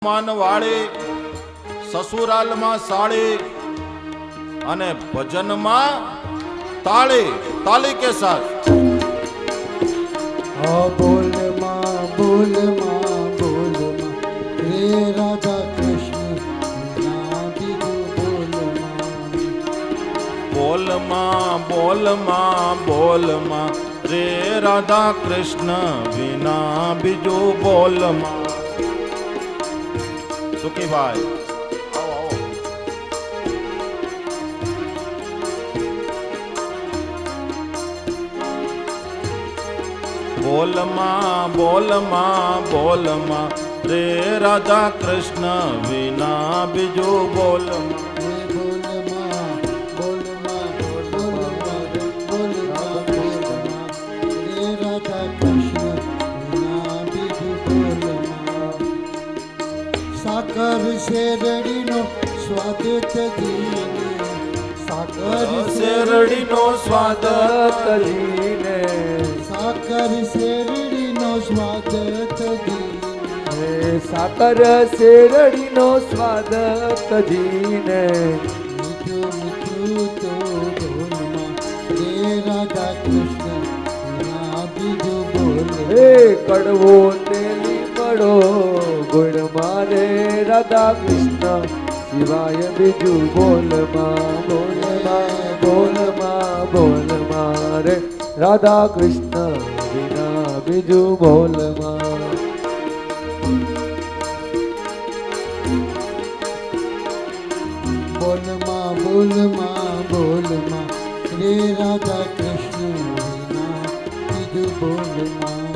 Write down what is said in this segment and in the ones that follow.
માનવાળી સસુરાલમાં સાળી અને ભજનમાં તાળી તાલી કે સાથ બોલ માં બોલ માં બોલ માં રે રાધા કૃષ્ણ ના બીજું બોલ માં બોલ માં બોલ માં રે રાધા કૃષ્ણ વિના બીજું બોલ માં સુખીભાઈ બોલ માં બોલ માં બોલ માં રે રાધા કૃષ્ણ વિના બીજું બોલ સાકર શેરડીનો સ્વાદ તજીને સાકર શેરડીનો સ્વાદ તજીને સાકર શેરડીનો સ્વાદ તજીને સાકર શેરડીનો સ્વાદ તજીને મીઠું મીઠું તો બોલમાં રે રાધા કૃષ્ણ ના બીજું બોલ હે કડવો તેલી પડો ગુણ મારે રાધા કૃષ્ણ શિવાય બીજું બોલમાં બોલમાં બોલમાં બોલમાં રે રાધા કૃષ્ણ વિના બીજું બોલમાં બોલમાં બોલમાં બોલમાં રે રાધા કૃષ્ણ વિના બીજું બોલમાં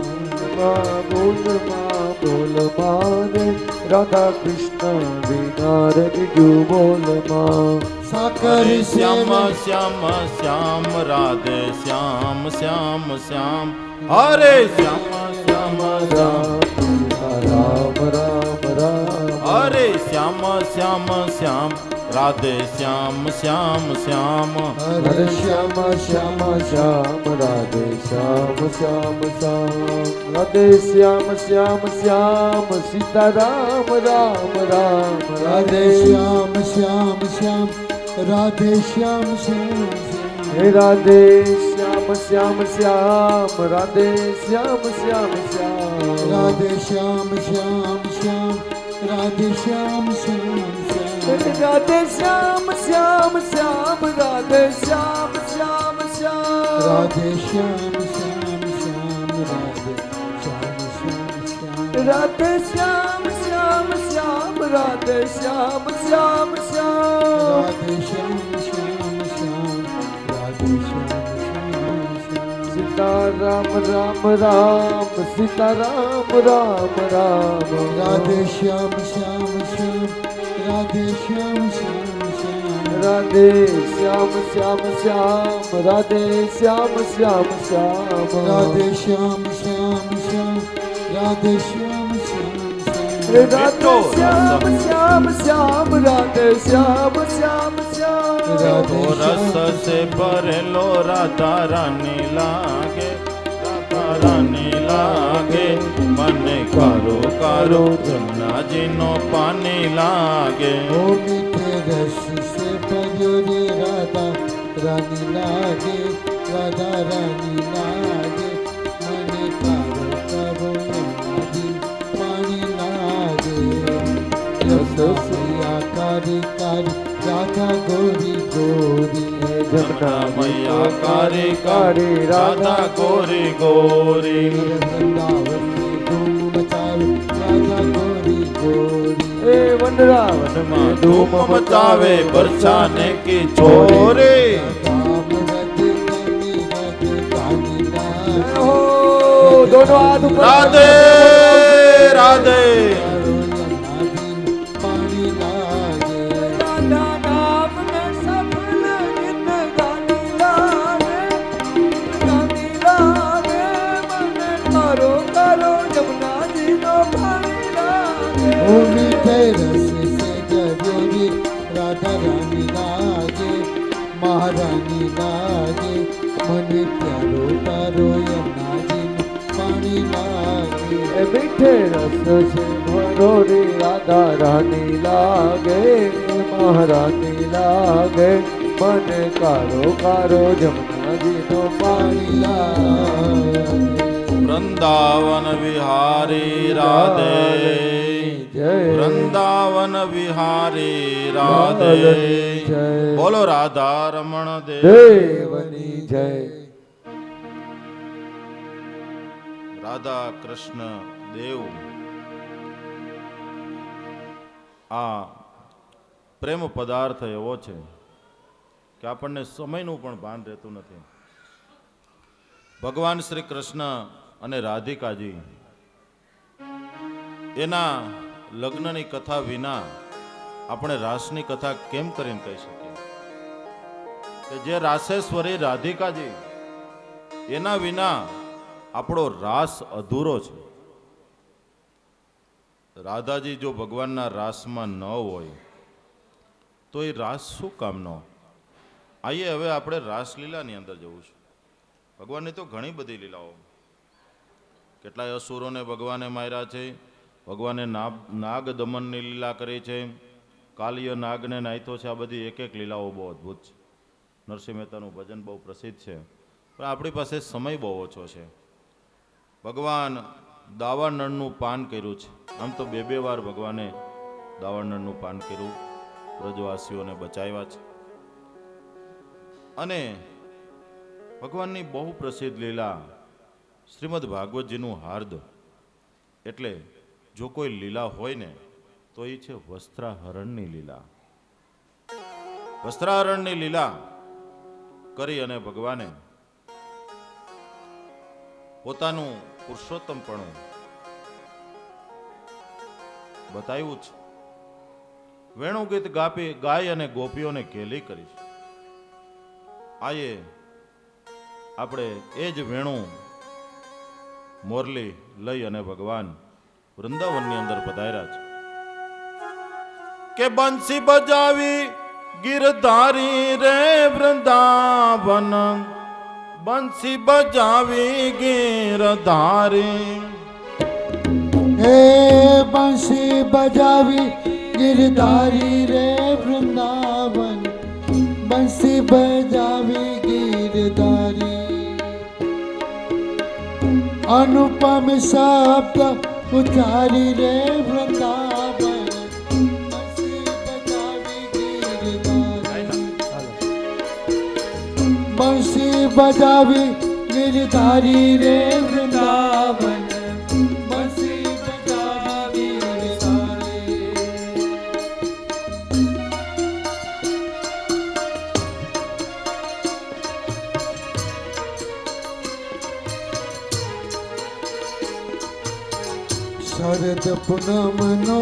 બોલમાં બોલમાં રે રાધા કૃષ્ણ વિના રે બીજું બોલમાં સાકર શ્યામ શ્યામ શ્યામ રાધે શ્યામ શ્યામ શ્યામ હરે શ્યામ શ્યામ શ્યામ રામ રામ રામ હરે શ્યામ શ્યામ શ્યામ રાધે શ્યામ શ્યામ શ્યામ હરે શ્યામ શ્યામ શ્યામ રાધે શ્યામ શ્યામ શ્યામ રાધે શ્યામ શ્યામ શ્યામ સીતારામ રામ રામ રાધે શ્યામ શ્યામ શ્યામ રાધે શ્યામ શ્યામ હે રાધે શ્યામ શ્યામ શ્યામ રાધે શ્યામ શ્યામ શ્યામ રાધે શ્યામ શ્યામ શ્યામ રાધે શ્યામ શ્યામ શ્યામ રાધે શ્યામ શ્યામ શ્યામ રાધે શ્યામ શ્યામ શ્યામ રાધે શ્યામ શ્યામ શ્યામ રાધે શ્યામ શ્યામ શ્યામ રાધે શ્યામ શ્યામ શ્યામ રાધે શ્યામ શ્યામ શ્યામ રાધે શ્યામ શ્યામ શ્યામ રાધે શ્યામ શ્યામ શ્યામ સીતારામ રામ રામ સીતારામ રામ રામ રાધે શ્યામ શ્યામ શ્યામ રાધે શ્યામ શ્યામ શ્યામ રાધે શ્યામ શ્યામ શ્યામ રાધે શ્યામ શ્યામ શ્યામ રાધે શ્યામ શ્યામ શ્યામ રાધે શ્યામ શ્યામ શ્યામ રાધે શ્યામ શ્યામ શ્યામ રાધે શ્યામ શ્યામ શ્યામ તો રસ से भरेलो राधा रानी लागे राधा रानी लागे મને કારો કારો જમનાજી નો પાણી લાગે ओ मीठे रस से भरियो रे राधा रानी लागे राधा रानी लागे मने कारो कारो नदी पानी लागे रसोसिया कारी कारी राधा गोरी गोरी જમના મૈયા કારી કારી રાધા ગોરી ગોરી वृंदावन में धूम मचावे राधा गोरी गोरी એ વનરાવન માં ધૂમ મચાવે બરસાને કી છોરે राम रथ कनी रथ कानी लागे હો દોનો હાથ ઉપર રાધે રાધે पानी लागे રાધા નામ ને સફલ ગીત ગાની લાગે મને કરો કરો જમનાજી નો પાણી લાગે ओ मीठे रस से जगोरी राधा रानी लागे महारानी लागे मन प्यारो तारो यमुना जी पानी लागे એ મીઠે રસ છે ભરો રે રાધા રાની લાગે મહારાની લાગે મને કારો કારો જમનાજી તો પાણી લાગે વૃંદાવન વિહારી રાધે જય વૃંદાવન વિહારી રાધે જય બોલો રાધા રમણ દેવની જય રાધા કૃષ્ણ દેવ આ પ્રેમ પદાર્થ એવો છે કે આપણને સમયનું પણ ભાન રહેતું નથી. ભગવાન શ્રી કૃષ્ણ અને રાધિકાજી એના લગ્નની કથા વિના આપણે રાસની કથા કેમ કરીને કહી શકીએ કે જે રાસેશ્વરી રાધિકાજી એના વિના આપણો રાસ અધૂરો છે. રાધાજી જો ભગવાનના રાસમાં ન હોય તો એ રાસ શું કામનો? આઈએ હવે આપણે રાસલીલાની અંદર જવું છે. ભગવાનની તો ઘણી બધી લીલાઓ, કેટલાય અસુરોને ભગવાને માર્યા છે, ભગવાને નાગ દમનની લીલા કરી છે, કાલિય નાગને નાયતો છે. આ બધી એક એક લીલાઓ બહુ અદ્ભુત છે. નરસિંહ મહેતાનું ભજન બહુ પ્રસિદ્ધ છે, પણ આપણી પાસે સમય બહુ ઓછો છે. ભગવાન દાવાનળનું પાન કર્યું છે. આમ તો બે વાર ભગવાને દાવાનળનું પાન કર્યું, વ્રજવાસીઓને બચાવ્યા છે. અને ભગવાનની બહુ પ્રસિદ્ધ લીલા શ્રીમદ ભાગવતજીનું હાર્દ. એટલે જો કોઈ લીલા હોય ને તો એ છે વસ્ત્રાહરણની લીલા. વસ્ત્રાહરણની લીલા કરી અને ભગવાને પોતાનું પુરુષોત્તમપણું બતાવ્યું છે. વેણુગીત ગાય અને ગોપીઓને કેલી કરી છે. આયે આપણે એ જ વેણુ મોરલી લઈ અને ભગવાન વૃંદાવનની અંદર પધાર્યા છે કે બંસી બજાવી ગિરધારી રે વૃંદાવન, બંસી બજાવી ગિરધારી. હે બંસી બજાવી ગિરધારી રે વૃંદાવન, બંસી બજાવી ગિરધારી. अनुपम शब्द उचारी रे वृंदावन, बंसी बजावी गिरधारी. बंसी बजावी गिरधारी रे वृंदावन, बंसी बजावी गिरधारी. शरद पूनमनो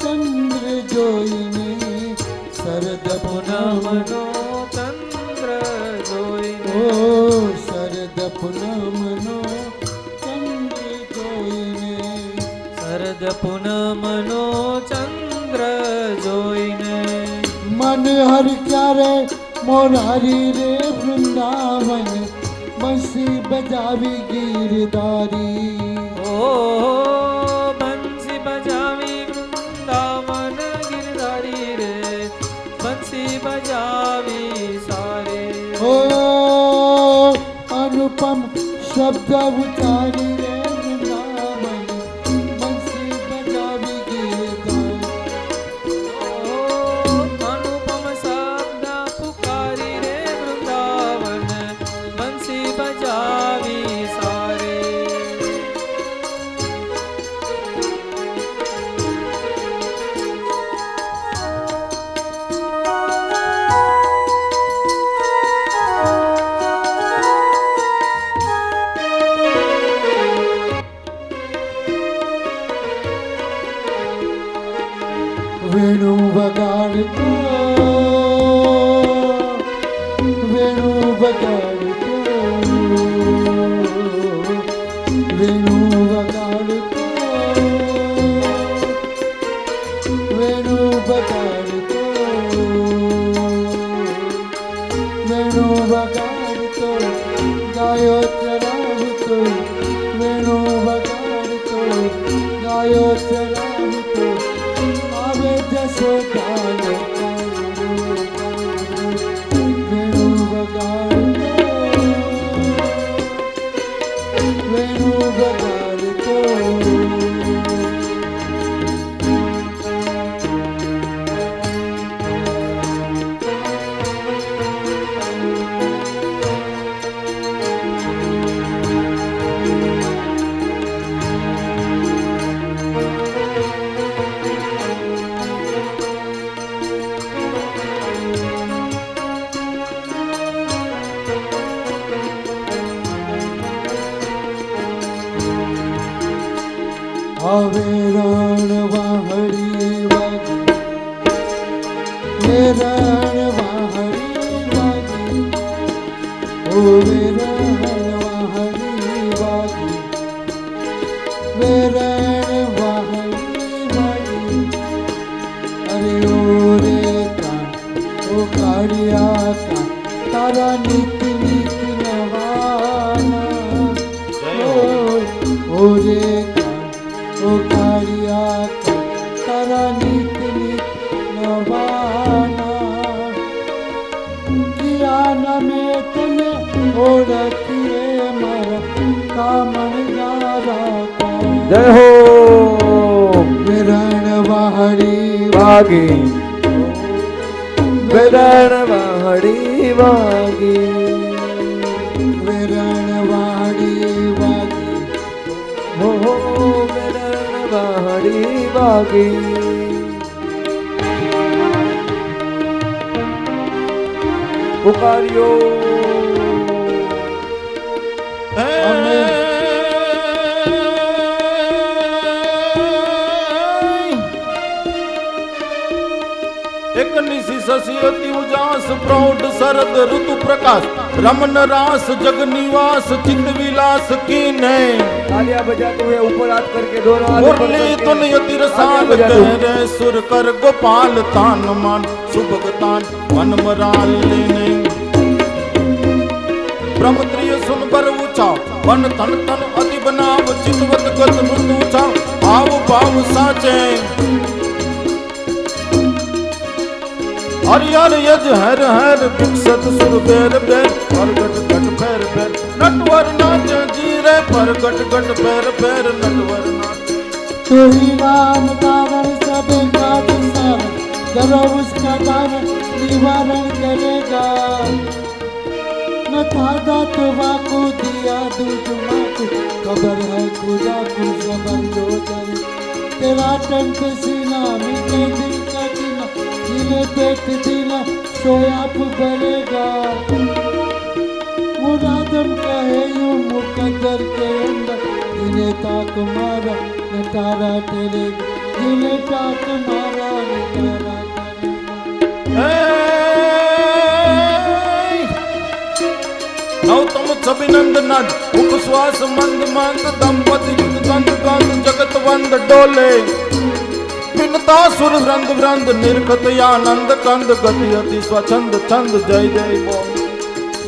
चंद्र जोईने, शरद पूनमनो ચંદ્ર જોઈને ओ शरद पूनमनो चंद्र जोईने. શરદ પૂનમનો ચંદ્ર જોઈને मन हर क्यारे मोरारी रे वृंदावन, बंसी बजावी गिरधारी. ઓ બંસી બજાવી વૃંદાવન ગિરધારી રે, બંસી બજાવી સારે. ओ अनुपम शब्द उचारी रे वृंदावन, बंसी बजावी गिरधारी. ઓ અનુપમ શબ્દ પુકારી રે વૃંદાવન, બંસી બજાવી સારે. वेणु बगाड़तो, वेणु बगाड़तो, वेणु बगाड़तो, वेणु बगाड़तो, वेणु बगाड़तो, गायो चरावतो, वेणु बगाड़तो, યશોદાનો વેણુ વગાડતો વેણુ વગાડતો હવે રણ વાહડી વાગી રણ વાહડી વાગી હવે રણ વાહડી વાગી રણ વાહડી વાગી અરે ઓ રે કાન ઓ કાળિયા કાન તારા નીત નીત નવાના ઓ રે ઓ કાળિયા તારા નીત નીત નવાના કિયાના મેં તને ઓળખીએ મારા કામણનારા જય હો રણ વાહડી વાગી વેરણ વાહડી વાગી રણ વાહડી વાગી હો વેરણ વાહડી વાગી પુકાર્યો એક નિશી શશી અતિ ઉજાસ પ્રૌઢ શરદ ઋતુ પ્રકાશ રમન રાસ જग निवास चित विलास की ने तालियां बजाते हुए ऊपर हाथ करके दोनों हाथ ऊपर मुरली करके तुन यति रसाल तालियां बजाते कह रे सुर कर गोपाल तान मान सुभग तान मन मराल लेने ब्रह्मत्रिय सुन बर ऊंचा वन तन तन अति बनाव चितवत गत मृत ऊंचा भाव भाव साचे हरिहर यज हर हर विकसत सुर बेर बेर परगट गट पैर पैर नटवर नाच जीरे परगट गट पैर पैर नटवर नाच तो ही राम कारण सब काज सारण करो उसका कारण निवारण करेगा न था तो वाकु दिया दूध माकु खबर है खुदा को सबर जो करे तेरा टंक सीना मीठे दिल का कीना नीले पेट दीना सोयाप भरेगा मुरादम कहे यूं मुकद्दर के अंदर जिन्हें ताक मारा न तारा टेरेगा जिन्हें ताक मारा न तारा नौतम सबिनंद नंद उपश्वास मंद मंद दंपति युग गंध गंध जगत वंद डोले भिन्नता सुर वृंद वृंद निर्खत आनंद कंद गति अति स्वच्छंद छंद जय जय बोल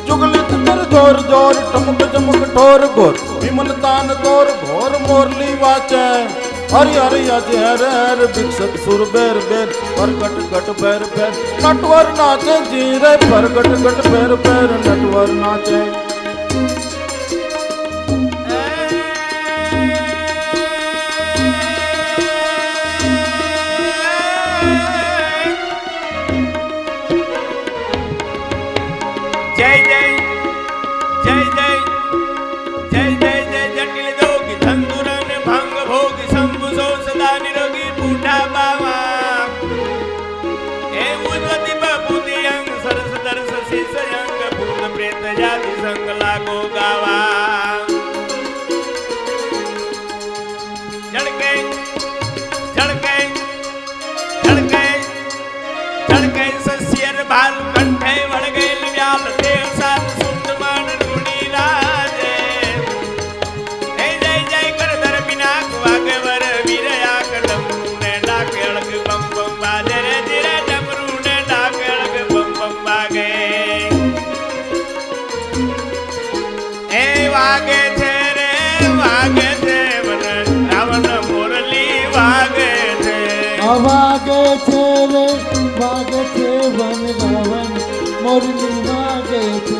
जुगलित कर जोर जोर टमक चमक ठोर घोर विमल तान तोर घोर मोरली वाचे हरि हरि अज हर हर विकसत सुर बेर बेर परगट गट पैर पैर नटवर नाचे जीरे परगट गट पैर पैर नटवर नाचे जय जय जय जय जय जय जय जटिल जोगी धंधुरन भंग भोगी शंभु सो सदा निरोगी बूढ़ा बाबा हे उद्वति बबुदि अंग सरस दर्श शीस अंग भूत प्रेत जाति संग વાગે છે રે વાગે છે વન રાવણ મોરલી વાગે છે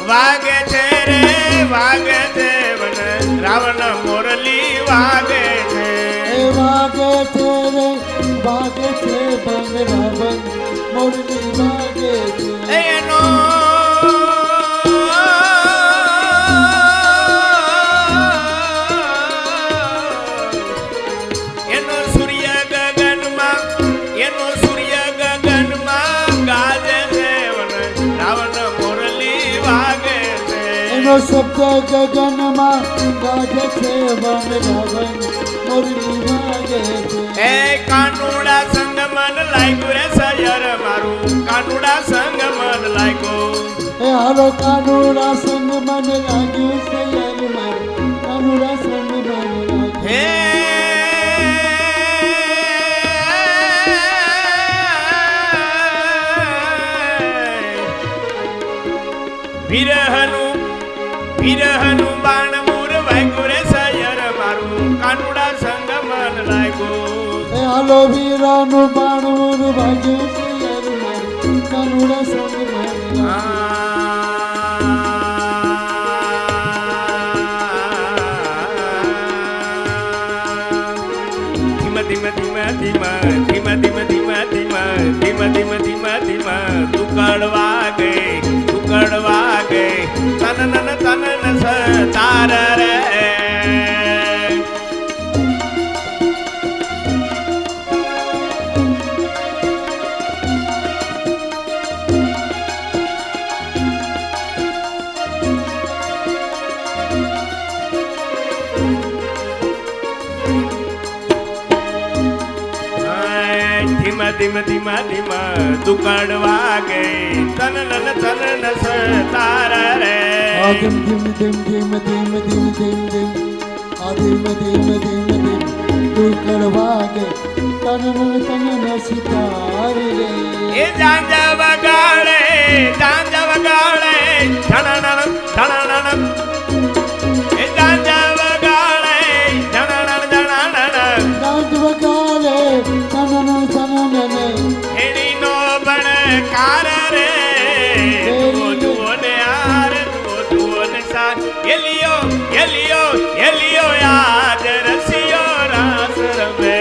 વાગે છે રે વાગે છે વન રાવણ મોરલી વાગે છે એ વાગે છે રે વાગે છે વન રાવણ મોરલી વાગે છે એનો એનો સૂર્ય ગગનમાં ગાજે છે વન રાવણ મોરલી વાગે છે એનો શબ્દ ગગનમાં ગાજે છે વન રાવણ મોરલી વાગે છે એ કાનુડા સંગ મન લાગ્યું રે સયર મારું કાનુડા સંગ મન લાગ્યું એ હાલો કાનુડા સંગ મને લાગ્યું છે યાર મારું કાનુડા સંગ મને લાગ્યું હે વિરહનું બાણ મૂર વાગ્યું રે સયર મારું કાનુડા સંગ મન લાગ્યું એ હાલો વીરાનું બાણવું ભાગ્યું છે યાર મારું કાનુડા સંગ મને લાગ્યું તુકડવા ગઈ તનન તાર રે ધીમા દુકડવા ગઈ તનન તાર રે આ them them them them them them them them આ ધીમ ધીમ ધીમ ધીમ તું કડવાગે તનન સિતારી રે એ જાંજા વગાડે ધણનણ એ જાંજા વગાડે ધણનણ દાંત વગાડે તનન એની નો બણકાર રે જુઓ ને આર જુઓ ને સાર એલિયો યાદ રસિયો રાસ રમે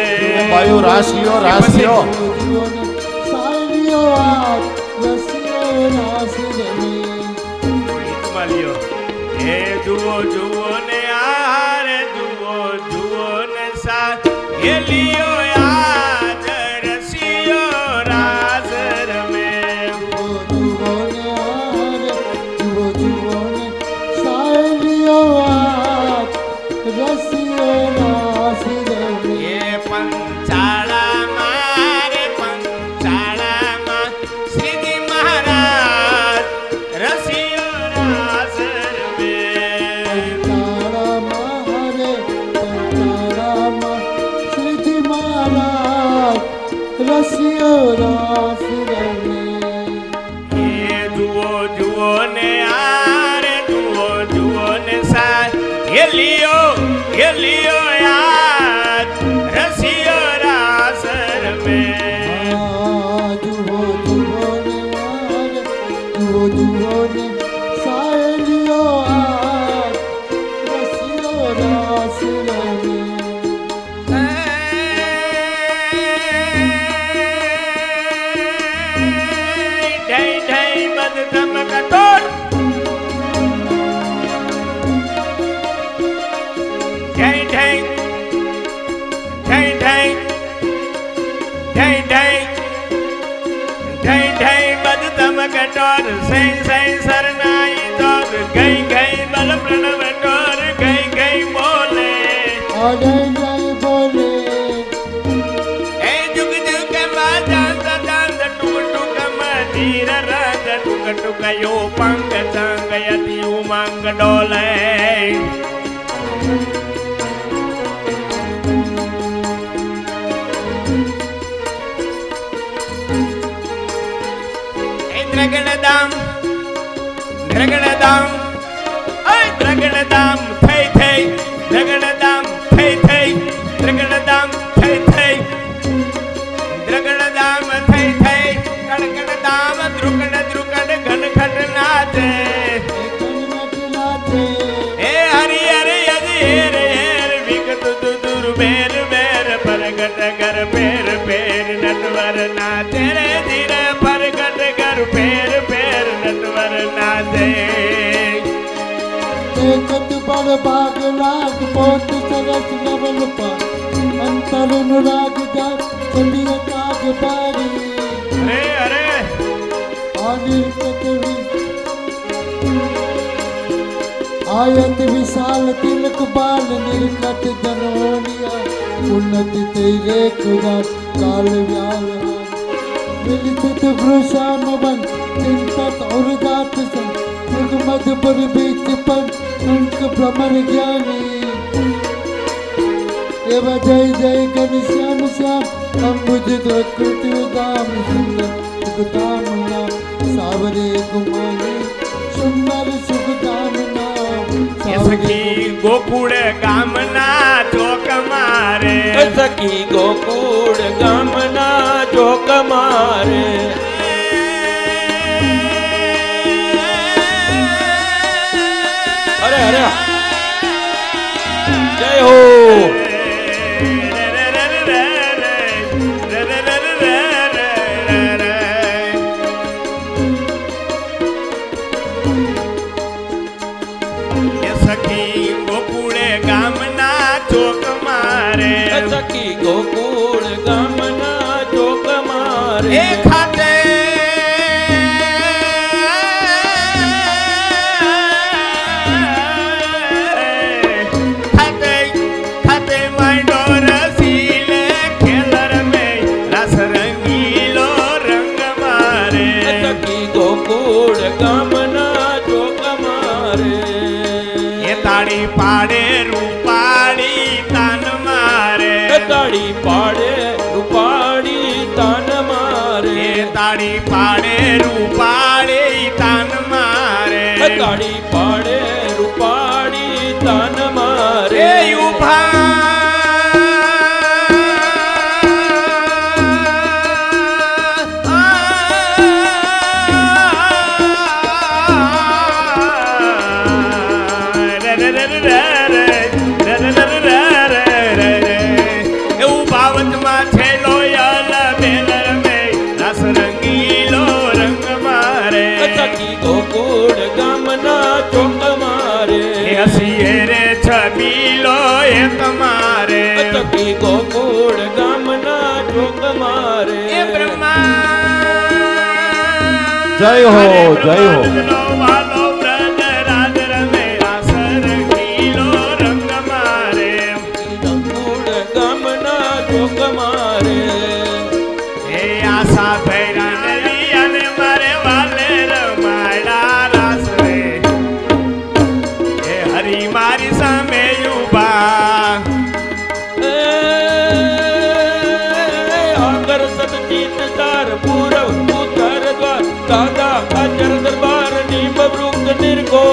બાયો રાસ લ્યો રાસ લ્યો સાલિયો આ રસિયો રાસ રમે લ્યો હે જુઓ ને આર જુઓ ને સાર એલિયો યાદ રસિયો રાસ રમે એ પંચાળામાં શ્રીજી મહારાજ રસિયો રાસ રમે રસિયો રાસ રમે એ જુઓ ને આરે જુઓ ને સાર એલિયો યાદ રસિયો રાસ રમે ઢઈ બદ ધમકટોર ઢઈ બદ ધમકટોર સૈ સરનાઈ દોર ગઈ બલ પ્રણવ ટોર ગઈ બોલે એ જુગ માં ચાંદ ટુક મજીર રંગ ટુક યો પંગ ચંગ યતિ ઉમંગ ડોલે દ્રગડદામ દ્રગડદામ થઈ થઈ દ્રગડદામ થઈ થઈ દ્રગડદામ થઈ થઈ દ્રગડદામ થઈ થઈ કડકડદામ દ્રુકડ દ્રુકડ ઘનઘટ નાચે હે હરિ હરિ હરિ હેર હેર વિગત દુદુર બેર બેર પરગટ કર પેર પેર નટવર નાચે રે ધીરે પરગટ કર પેર પેર નટવર નાચે એકત બળ ભાગ લાગ પોત સરસ નવલ પર અંતર નુરાગ જાત ચંદ્ર કાગ પારી અરે અરે आयत विशाल तिलक बाल निर्कट जनोनिया उन्नति तेरे खुदा काल व्याल मिलित वृषाम वन चिंतत और दात सन मद पर बीच पर अंक भ्रमर ज्ञानी एवं जय जय घनश्याम श्याम अंबुज कृति दाम सुंदर सुखदाम नाम सावरे गुमानी सुंदर सुखदाम नाम સખી ગોકુળ ગામના ચોક મારે સખી ગોકુળ ગામના ચોક મારે અરે અરે જય હો સખી ગોકુળ ગામના ચોક મારે સખી ગોકુળ ગામના ચોક મારે એ ખાતે ખાતે ખાતે માંડો રસીલે ખેલર મે રસ રંગીલો રંગ મારે સખી ગોકુળ ગામના ચોક મારે એ તાળી પાડે રૂપાળી તાન મારે તાળી પાડે રૂપાળી તાન મારે એ તાળી પાડે રૂપાળી તાન મારે તાળી પાડે રૂપાળી તાન મારે એ ઉભા એવું બાવતમાં છેલો યલ બેલર મે રસ રંગીલો રંગ મારે સખી ગોકુળ ગામના ચોક મારે એ હસીએ રે છબીલો એ તમારે સખી ગોકુળ ગામના ચોક મારે એ બ્રહ્મા જય હો, જય હો. વાલો વ્રજ રાજ રમે રાસ રંગીલો રંગ મારે ગોકુળ ગામના ચોક મારે એ આશા ભૈરા નવી અને મારે વાલે રમાડા રાસ રે એ હરી મારી સામે ઉભા આકર સદચિત તાર પૂરવ ઉત્તર દ્વાર દાદા ખાચર દરબાર નીમ વૃક્ષ નિર્ગો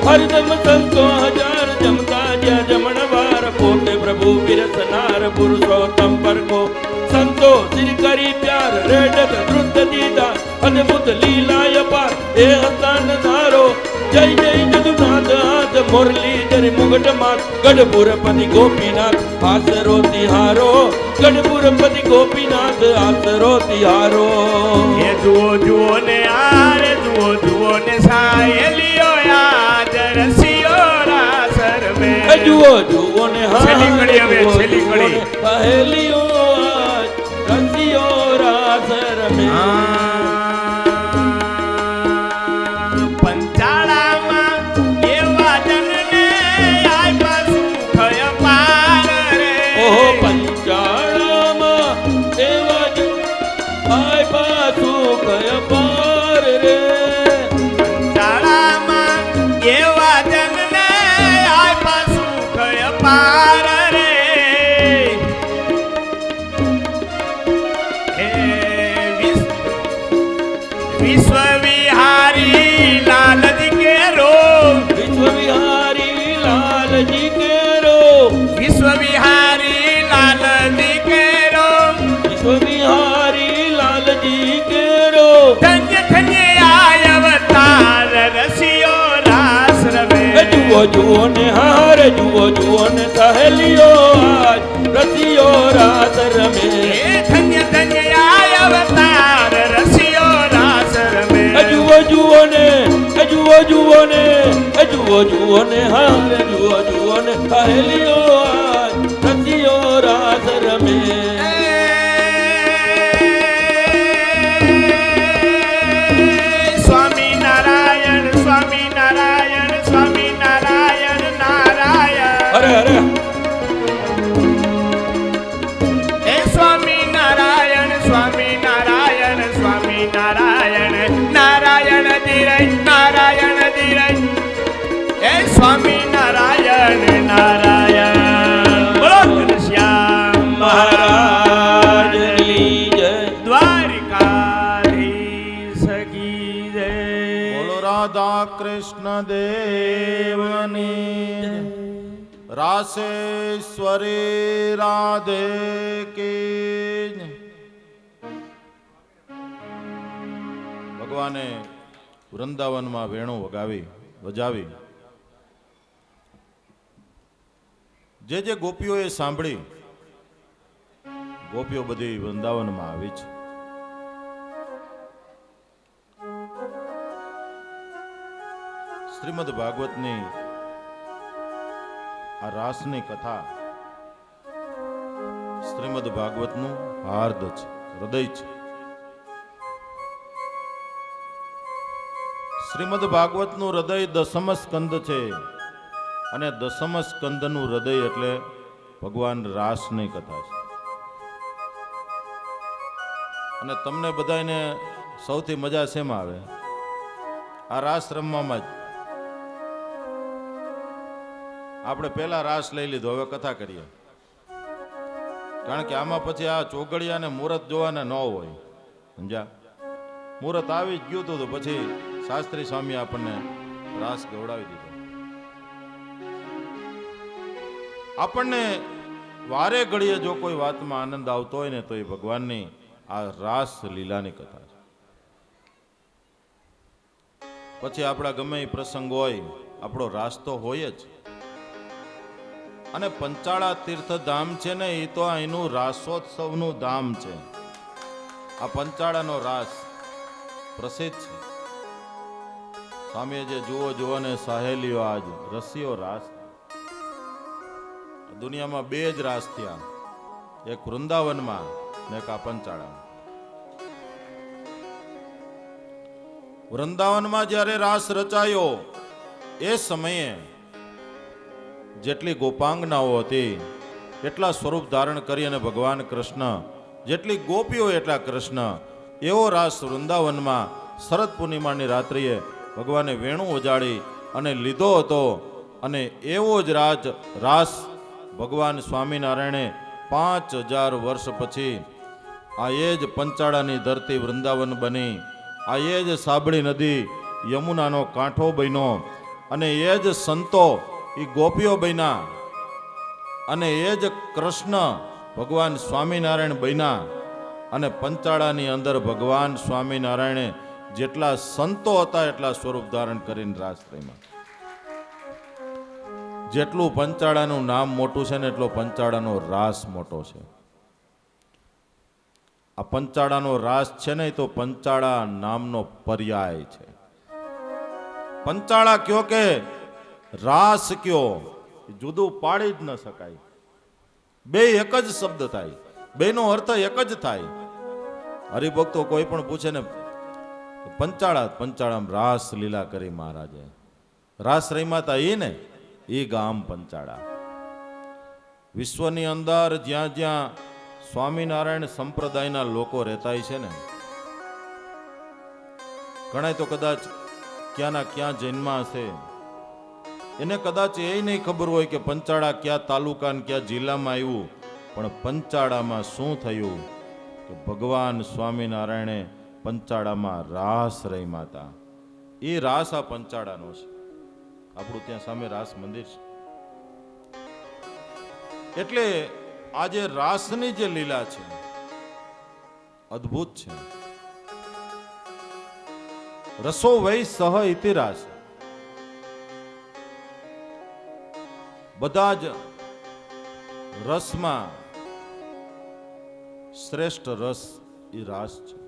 હરિદમ સંતો હજાર જમતા જ્યાં જમણવાર પોતે પ્રભુ વિરસનાર પુરુષોત્તમ પરખો સંતો શ્રી કરી પ્યાર રેડત નૃત્ય દીદા અદભુત લીલાય પાર એ હસ્તાન ધારો જય જય જદુનાથ હાથ મુરલીધર મુગટ માત ગઢપુરપતિ ગોપીનાથ આસરો તિહારો ગઢપુરપતિ ગોપીનાથ આસરો તિહારો એ જુઓ જુઓ ને આરે જુઓ જુઓ ને સાયલીઓ યાદ રસિયો રાસર મે જુઓ જુઓ ને છેલ્લી કડી હવે, છેલ્લી કડી. પહેલીઓ આજ રસિયો રાસ રમે પંચાળામાં એવા જનને આપ્યા સુખ અપાર રે ઓહો પંચાળામાં એવા જ આય પાછું કય પાર રે પંચાળામાં એવા જનને આપ્યા સુખ અપાર રે એ જુઓ જુઓ ને હારે જુઓ જુઓ ને સહેલીઓ આજ રસિયો રાસ રમે એ ધન્ય ધન્ય આય અવતાર રસિયો રાસ રમે જુઓ જુઓ ને જુઓ જુઓ ને જુઓ જુઓ ને હારે જુઓ જુઓ ને સહેલીઓ આજ રસિયો રાસ રમે સ્વામી નારાયણ સ્વામી નારાયણ સ્વામી નારાયણ નારાયણ અરે અરે એ સ્વામી નારાયણ સ્વામી નારાયણ સ્વામી નારાયણ નારાયણ ધીરજ નારાયણ ધીરજ એ સ્વામી નારાયણ નારાયણ બોલો ઘનશ્યામ મહારાજની જય દ્વારિકાધીશ કી જય બોલો રાધા કૃષ્ણ દેવની રાસેશ્વરી રાધે કી જય. ભગવાને વૃંદાવનમાં વેણું વજાવી જે ગોપીઓએ સાંભળી, ગોપીઓ બધી વૃંદાવનમાં આવી છે. શ્રીમદ ભાગવતની આ રાસની કથા શ્રીમદ ભાગવતનું હાર્દ છે, હૃદય છે. શ્રીમદ ભાગવતનું હૃદય દસમ સ્કંદ છે અને દસમ સ્કંદનું હૃદય એટલે ભગવાન રાસની કથા છે. અને તમને બધાને સૌથી મજા શેમાં આવે? આ રાસ રમવામાં જ. આપણે પહેલા રાસ લઈ લીધો, હવે કથા કરીએ. કારણ કે આમાં પછી આ ચોગડિયા ને મુહૂર્ત જોવાના ન હોય, સમજ્યા? મુહૂર્ત આવી જ ગયું હતું તો પછી શાસ્ત્રી સ્વામી આપણને રાસ ગવડાવી દીધો. આપણને વારે ઘડીએ જો કોઈ વાતમાં આનંદ આવતો હોય ને તો એ ભગવાનની આ રાસ લીલાની કથા છે. પછી આપણા ગમે એ પ્રસંગ હોય, આપણો રાસ તો હોય જ. અને પંચાળા તીર્થધામ છે ને એ તો અહીંનું રાસોત્સવનું ધામ છે. આ પંચાળાનો રાસ પ્રસિદ્ધ છે. સ્વામીએ જે જુઓ ને સહેલીઓ આજ રસિયો રાસ. દુનિયામાં બે જ રાસ થયા, એક વૃંદાવનમાં ને એક આ પંચાળામાં. વૃંદાવનમાં જ્યારે રાસ રચાયો એ સમયે જેટલી ગોપાંગનાઓ હતી એટલા સ્વરૂપ ધારણ કરી અને ભગવાન કૃષ્ણ, જેટલી ગોપીઓ એટલા કૃષ્ણ. એવો રાસ વૃંદાવનમાં શરદ પૂર્ણિમાની રાત્રિએ ભગવાને વેણું ઉજાડી અને લીધો હતો. અને એવો જ રાસ ભગવાન સ્વામિનારાયણે 5000 વર્ષ પછી આ એ જ પંચાળાની ધરતી વૃંદાવન બની, આ એ જ સાબળી નદી યમુનાનો કાંઠો બન્યો, અને એ જ સંતો એ ગોપીઓ બન્યા, અને એ જ કૃષ્ણ ભગવાન સ્વામિનારાયણ બન્યા. અને પંચાળાની અંદર ભગવાન સ્વામિનારાયણે જેટલા સંતો હતા એટલા સ્વરૂપ ધારણ કરીને રાસ રમ્યા. જેટલું પંચાળાનું નામ મોટું છે ને એટલો પંચાળાનો રાસ મોટો છે. આ પંચાળાનો રાસ છે ને એ તો પંચાળા નામનો પર્યાય છે. પંચાળા કયો કે રાસ કયો, જુદું પાડી જ ન શકાય. બે એક જ શબ્દ થાય, બેનો અર્થ એક જ થાય. હરિભક્તો કોઈ પણ પૂછે ને પંચાળામાં રાસ લીલા કરી મહારાજે, રાસ રમ્યા એ ને એ ગામ પંચાળા. વિશ્વની અંદર જ્યાં જ્યાં સ્વામિનારાયણ સંપ્રદાયના લોકો રહેતા છે ને, ઘણા તો કદાચ ક્યાંના ક્યાં જન્મા હશે, એને કદાચ એ નહીં ખબર હોય કે પંચાળા કયા તાલુકા ને કયા જિલ્લામાં આવ્યું. પણ પંચાળામાં શું થયું કે ભગવાન સ્વામિનારાયણે પંચાળામાં રાસ રમ્યા હતા. એ રાસ આ પંચાળાનો છે. આપણું ત્યાં સામે રાસ મંદિર છે. એટલે આજે રાસની જે લીલા છે અદ્ભુત છે. રસો વૈ સહ ઇતિ રાસ. બધા જ રસમાં શ્રેષ્ઠ રસ એ રાસ છે.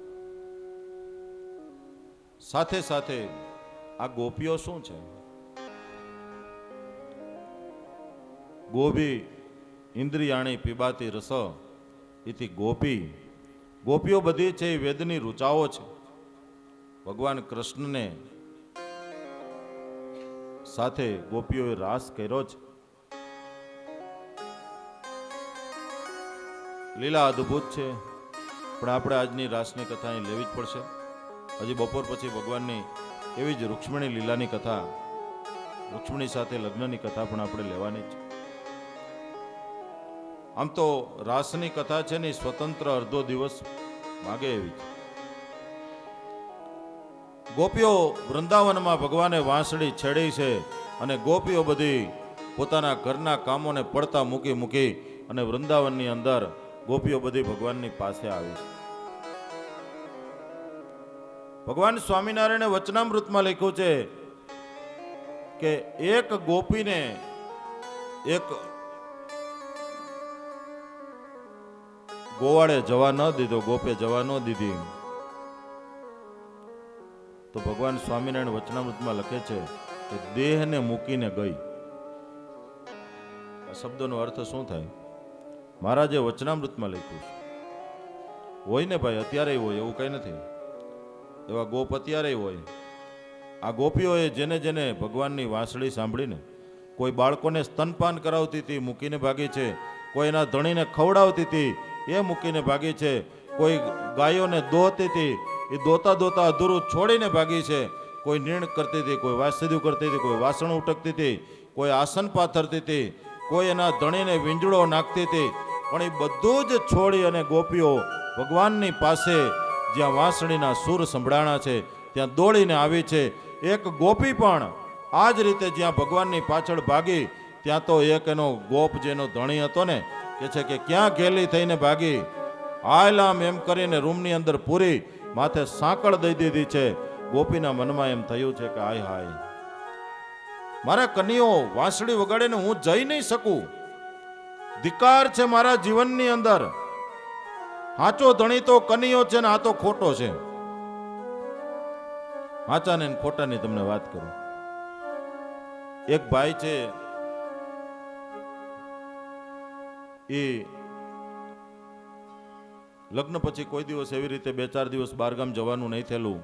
સાથે સાથે આ ગોપીઓ શું છે? ગોપી ઇન્દ્રિયાણી પીબાતી રસ ઇતિ ગોપી. ગોપીઓ બધી છે એ વેદની ઋચાઓ છે. ભગવાન કૃષ્ણને સાથે ગોપીઓએ રાસ કર્યો છે. લીલા અદ્ભુત છે, પણ આપણે આજની રાસની કથા અહીં લેવી જ પડશે. હજી બપોર પછી ભગવાનની એવી જ રૂક્ષ્મણી લીલાની કથા, રૂક્ષ્મણી સાથે લગ્નની કથા પણ આપણે લેવાની છે. આમ તો રાસની કથા છે ને સ્વતંત્ર અડધો દિવસ માગે એવી છે. ગોપીઓ વૃંદાવનમાં ભગવાને વાંસળી છેડી છે અને ગોપીઓ બધી પોતાના ઘરના કામોને પડતા મૂકી મૂકી અને વૃંદાવનની અંદર ગોપીઓ બધી ભગવાનની પાસે આવી છે. ભગવાન સ્વામિનારાયણે વચનામૃતમાં લખ્યું છે કે એક ગોપીને એક ગોવાળે જવા ન દીધો, ગોપે જવા ન દીધી. તો ભગવાન સ્વામિનારાયણ વચનામૃતમાં લખે છે કે દેહને મૂકીને ગઈ. આ શબ્દનો અર્થ શું થાય? મહારાજે વચનામૃતમાં લખ્યું છે. હોય ને ભાઈ, અત્યારે હોય એવું કઈ નથી. એવા ગોપ અત્યારે હોય. આ ગોપીઓએ જેને જેને ભગવાનની વાંસળી સાંભળીને, કોઈ બાળકોને સ્તનપાન કરાવતી હતી મૂકીને ભાગી છે, કોઈ એના ધણીને ખવડાવતી હતી એ મૂકીને ભાગી છે, કોઈ ગાયોને દોહતી હતી એ દોતા દોતા અધૂરું છોડીને ભાગી છે, કોઈ નીણ કરતી હતી, કોઈ વાસદીવ કરતી હતી, કોઈ વાસણ ઉટકતી હતી, કોઈ આસન પાથરતી હતી, કોઈ એના ધણીને વીંજળો નાખતી હતી. પણ એ બધું જ છોડી અને ગોપીઓ ભગવાનની પાસે જ્યાં વાંસળીના સૂર સંભળાણા છે ત્યાં દોડીને આવી છે. એક ગોપી પણ આ જ રીતે જ્યાં ભગવાનની પાછળ ભાગી ત્યાં તો એક એનો ગોપ જેનો ધણી હતો ને કે છે કે ક્યાં ઘેલી થઈને ભાગી, હાયલામ એમ કરીને રૂમની અંદર પૂરી માથે સાંકળ દઈ દીધી છે. ગોપીના મનમાં એમ થયું છે કે હાય હાય, મારા કન્યો વાંસળી વગાડીને હું જઈ નહીં શકું. ધિકાર છે મારા જીવનની અંદર. હાચો ધણી તો કનિયો છે ને આ તો ખોટો છે. હાચા ને ખોટાની તમને વાત કરું. એક ભાઈ છે, એ લગ્ન પછી કોઈ દિવસ એવી રીતે 2-4 દિવસ બહારગામ જવાનું નહીં થયેલું.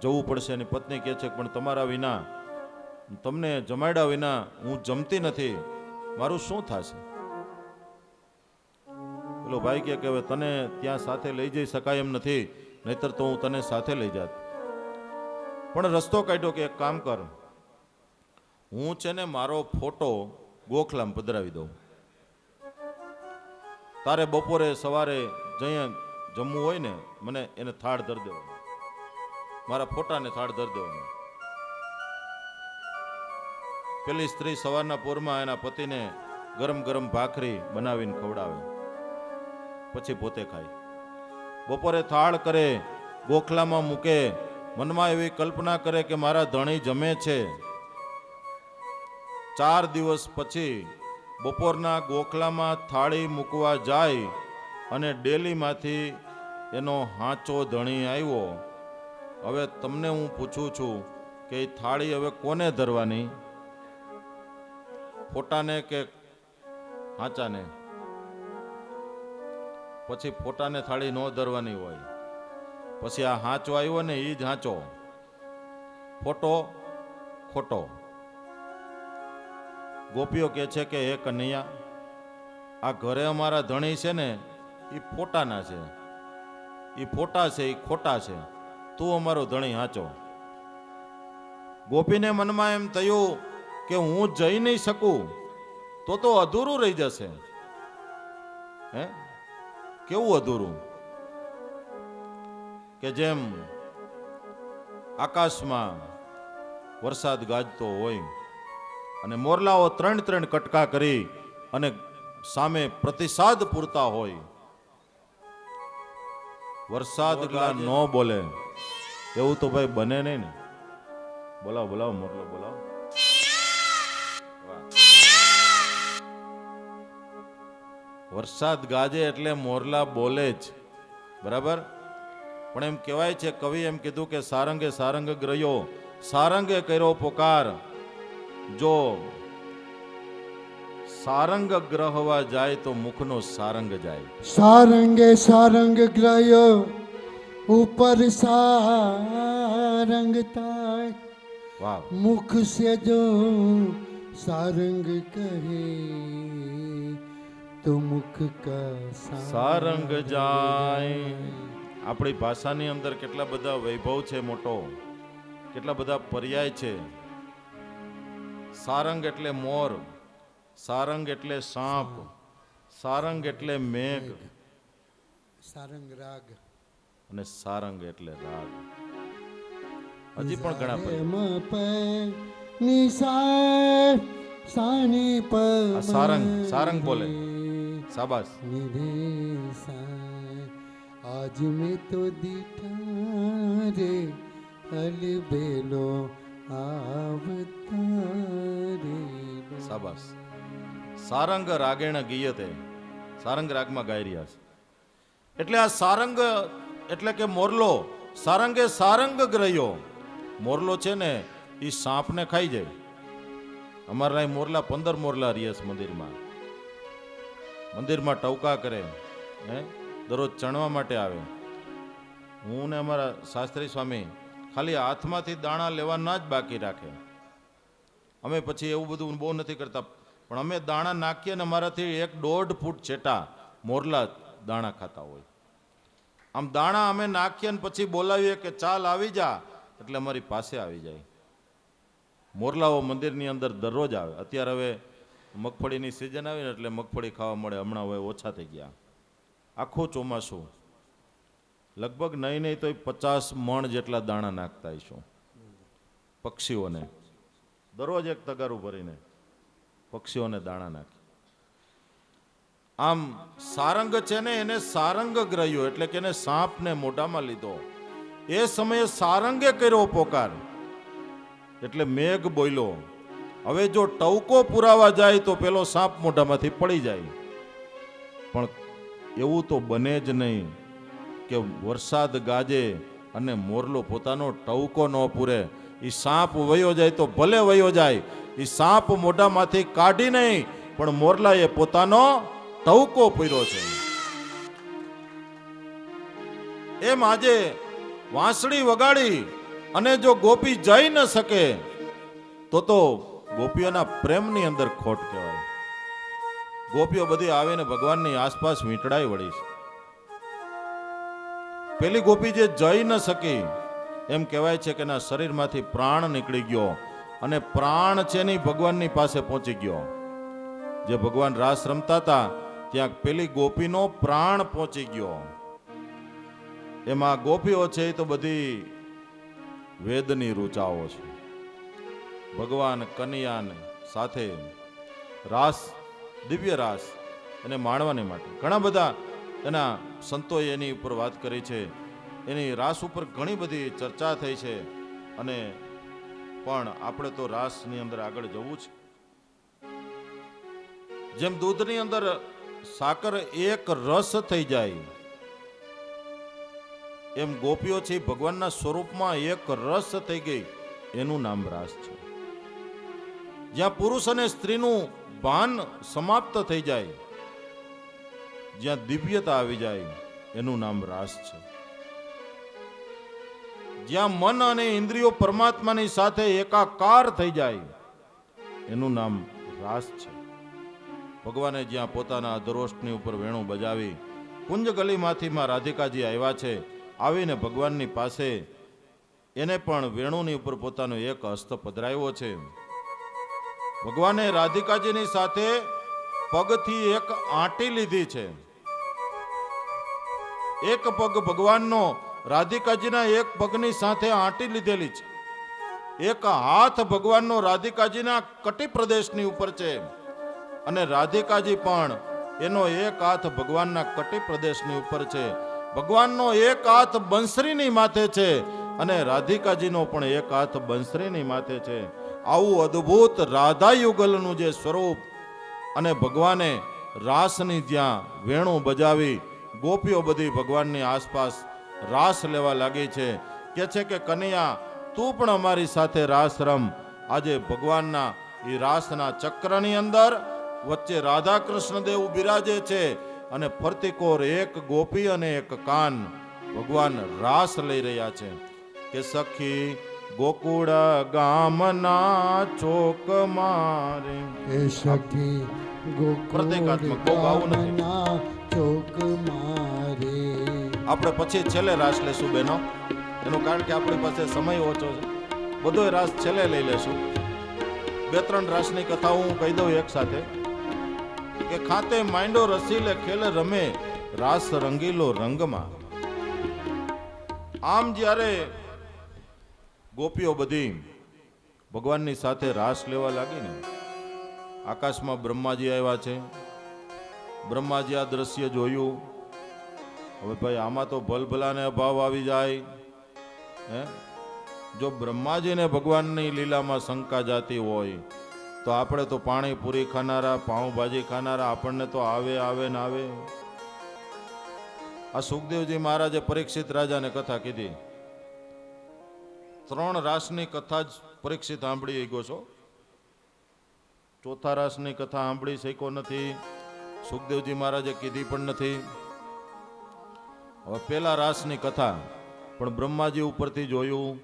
જવું પડશે. એની પત્ની કહે છે પણ તમારા વિના, તમને જમાડ્યા વિના હું જમતી નથી, મારું શું થશે? પેલો ભાઈ કહે કે હવે તને ત્યાં સાથે લઈ જઈ શકાય એમ નથી, નહીતર તો હું તને સાથે લઈ જાત. પણ રસ્તો કાઢ્યો કે એક કામ કર, હું છે ને મારો ફોટો ગોખલામાં પધરાવી દઉં. તારે બપોરે સવારે જઈએ જમવું હોય ને, મને એને થાળ ધરી દેવાનો, મારા ફોટાને થાળ ધરી દેવાનો. પેલી સ્ત્રી સવારના પોરમાં એના પતિને ગરમ ગરમ ભાખરી બનાવીને ખવડાવે, પછી પોતે ખાય. બપોરે થાળ કરે, ગોખલામાં મૂકે, મનમાં એવી કલ્પના કરે કે મારા ધણી જમે છે. 4 દિવસ પછી બપોરના ગોખલામાં થાળી મૂકવા જાય અને ડેલીમાંથી એનો હાંચો ધણી આવ્યો. હવે તમને હું પૂછું છું કે એ થાળી હવે કોને ધરવાની? ફોટાને કે હાંચાને? પછી ફોટાને થાળી ન ધરવાની હોય. પછી આ હાંચો આવ્યો ને એ જ હાંચો, ફોટો ખોટો. ગોપીઓ કહે છે કે હે કનૈયા, આ ઘરે અમારા ધણી છે ને એ ફોટાના છે, એ ફોટા છે, એ ખોટા છે, તું અમારો ધણી હાંચો. ગોપીને મનમાં એમ થયું કે હું જઈ નહીં શકું તો અધૂરું રહી જશે. હે, કેવું અધૂરું? કે જેમ આકાશમાં વરસાદ ગાજતો હોય અને મોરલાઓ 3 કટકા કરી અને સામે પ્રતિસાદ પૂરતા હોય. વરસાદ ન બોલે એવું તો ભાઈ બને નહીં ને. બોલાવો બોલાવો મોરલો બોલાવો. વરસાદ ગાજે એટલે મોરલા બોલે જ, બરાબર. પણ એમ કહેવાય છે, કવિ એમ કીધું કે સારંગે સારંગ ગ્રહ્યો, સારંગે કર્યો પોકાર. જો સારંગ ગ્રહવા જાય તો મુખનો સારંગ જાય. સારંગે સારંગ ગ્રહ્યો ઉપર સારંગ થાય, વાહ. મુખ से जो सारंग कहे तो मुख का સારંગ જાય. આપણી ભાષાની અંદર કેટલા બધા વૈભવ છે મોટો, કેટલા બધા પર્યાય છે. સારંગ એટલે મોર, સારંગ એટલે સાપ, સારંગ એટલે મેઘ, સારંગ રાગ અને સારંગ એટલે રાગ. હજી પણ ઘણા પર્યાય. મ પ ની સા સાની પ આ સારંગ, સારંગ બોલે. શાબાશ. નિરે સા આજ મેં તો દીઠા રે અલબેલો આવતારે. શાબાશ. સારંગ રાગેણ ગીયતે, સારંગ રાગમાં ગાઈ રહ્યા છે. એટલે આ સારંગ એટલે કે મોરલો, સારંગે સારંગ ગ્રહ્યો. મોરલો છે ને એ સાપને ખાઈ જાય. અમારા અહીં મોરલા 15 મોરલા રીયસ મંદિરમાં, મંદિરમાં ટવકા કરે, હે દરરોજ ચણવા માટે આવે. હું ને અમારા શાસ્ત્રી સ્વામી ખાલી હાથમાંથી દાણા લેવાના જ બાકી રાખે. અમે પછી એવું બધું બહુ નથી કરતા, પણ અમે દાણા નાખીએ ને અમારાથી 1-1.5 ફૂટ છેટા મોરલા દાણા ખાતા હોય. આમ દાણા અમે નાખીએ ને પછી બોલાવીએ કે ચાલ આવી જા, એટલે અમારી પાસે આવી જાય. મોરલાઓ મંદિરની અંદર દરરોજ આવે. અત્યારે હવે મગફળીની સિઝન આવી ને એટલે મગફળી ખાવા મળે. હમણાં હવે ઓછા થઈ ગયા. આખું ચોમાસું લગભગ નહીં તો 50 મણ જેટલા દાણા નાખતા હશું પક્ષીઓને. દરરોજ એક તગારું ભરીને પક્ષીઓને દાણા નાખી. આમ સારંગ છે ને એને સારંગ ગ્રહ્યો એટલે કે એને સાપને મોઢામાં લીધો. એ સમયે સારંગે કર્યો પોકાર એટલે મેઘ બોલ્યો. હવે જો ટવકો પુરાવા જાય તો પેલો સાપ મોઢામાંથી પડી જાય. પણ એવું તો બને જ નહીં કે વરસાદ ગાજે અને મોરલો પોતાનો ટવકો ન પૂરે. એ સાપ વયો જાય તો ભલે વયો જાય, એ સાપ મોઢામાંથી કાઢી નહીં, પણ મોરલાએ પોતાનો ટવકો પૂર્યો છે. એમ આજે વાંસળી વગાડી અને જો ગોપી જઈ ન શકે તો ગોપીઓના પ્રેમની અંદર ખોટ કહેવાય. ગોપીઓ બધી આવીને ભગવાનની આસપાસ વીંટળાઈ વળી છે. પેલી ગોપી જે જઈ ન શકી, એમ કહેવાય છે કે એના શરીરમાંથી પ્રાણ નીકળી ગયો અને પ્રાણ છે ને ભગવાનની પાસે પહોંચી ગયો. જે ભગવાન રાસ રમતા હતા ત્યાં પેલી ગોપીનો પ્રાણ પહોંચી ગયો. એમાં ગોપીઓ છે એ તો બધી વેદની રૂચાઓ છે. ભગવાન કનૈયાને સાથે રાસ, દિવ્ય રાસ એને માણવાને માટે ઘણા બધા એના સંતોએ એની ઉપર વાત કરી છે. એની રાસ ઉપર ઘણી બધી ચર્ચા થઈ છે. અને પણ આપણે તો રાસની અંદર આગળ જવું છે. જેમ દૂધની અંદર સાકર એક રસ થઈ જાય, એમ ગોપીઓ છે ભગવાનના સ્વરૂપમાં એક રસ થઈ ગઈ. એનું નામ રાસ છે. જ્યાં પુરુષ અને સ્ત્રીનું ભાન સમાપ્ત થઈ જાય, જ્યાં દિવ્યતા આવી જાય, એનું નામ રાસ છે. જ્યાં મન અને ઇન્દ્રિયો પરમાત્માની સાથે એકાકાર થઈ જાય, એનું નામ રાસ છે. ભગવાને જ્યાં પોતાના અધરોષ્ટની ઉપર વેણું બજાવી કુંજ ગલીમાંથી માં રાધિકાજી આવ્યા છે. આવીને ભગવાનની પાસે એને પણ વેણુની ઉપર પોતાનો એક હસ્ત પધરાવ્યો છે. ભગવાને રાધિકાજીની સાથે પગથી એક આંટી લીધી છે. એક પગ ભગવાનનો રાધિકાજીના એક પગની સાથે આંટી લીધેલી છે. એક હાથ ભગવાનનો રાધિકાજીના કટી પ્રદેશની ઉપર છે અને રાધિકાજી પણ એનો એક હાથ ભગવાનના કટી પ્રદેશની ઉપર છે. ભગવાનનો એક હાથ બંસરીની માથે છે અને રાધિકાજીનો પણ એક હાથ બંસરીની માથે છે. આવું અદ્ભુત રાધા યુગલનું જે સ્વરૂપ અને ભગવાને રાસની જ્યાં વેણું બજાવી ગોપીઓ બધી ભગવાનની આસપાસ રાસ લેવા લાગી છે. કે છે કે કનૈયા તું પણ અમારી સાથે રાસ રમ. આજે ભગવાનના એ રાસના ચક્રની અંદર વચ્ચે રાધા કૃષ્ણ દેવ બિરાજે છે અને ફરતીકોર એક ગોપી અને એક કાન ભગવાન રાસ લઈ રહ્યા છે. કે સખી ગોકુળ ગામના ચોક મારે હે સખી પ્રતિકાત્મક બહુ ગાવું નથી. ગોકુળના ચોક મારે. આપણે પછી છેલ્લે રાસ લેશું બેનો, એનું કારણ કે આપણી પાસે સમય ઓછો છે. બધો રાસ છેલ્લે લઈ લેશું. 2-3 રાસની કથા હું કહી દઉં એક સાથે. કે ખાતે માંડો રસીલે ખેલે રમે રાસ રંગીલો રંગમાં. આમ જ્યારે ગોપીઓ બધી ભગવાનની સાથે રાસ લેવા લાગી ને, આકાશમાં બ્રહ્માજી આવ્યા છે. બ્રહ્માજી આ દ્રશ્ય જોયું. હવે ભાઈ આમાં તો ભલભલાને અભાવ આવી જાય. હે, જો બ્રહ્માજીને ભગવાનની લીલામાં શંકા જાતી હોય તો આપણે તો પાણીપુરી ખાનારા, પાઉંભાજી ખાનારા, આપણને તો આવે આવે ને આવે. આ સુખદેવજી મહારાજે પરીક્ષિત રાજાને કથા કીધી. 3 રાસની કથા જ પરીક્ષિત સાંભળી ગયો છો. 4થા રાસની કથા સાંભળી શક્યો નથી. સુખદેવજી મહારાજે કીધી પણ નથી. હવે પેલા રાસની કથા પણ બ્રહ્માજી ઉપરથી જોયું.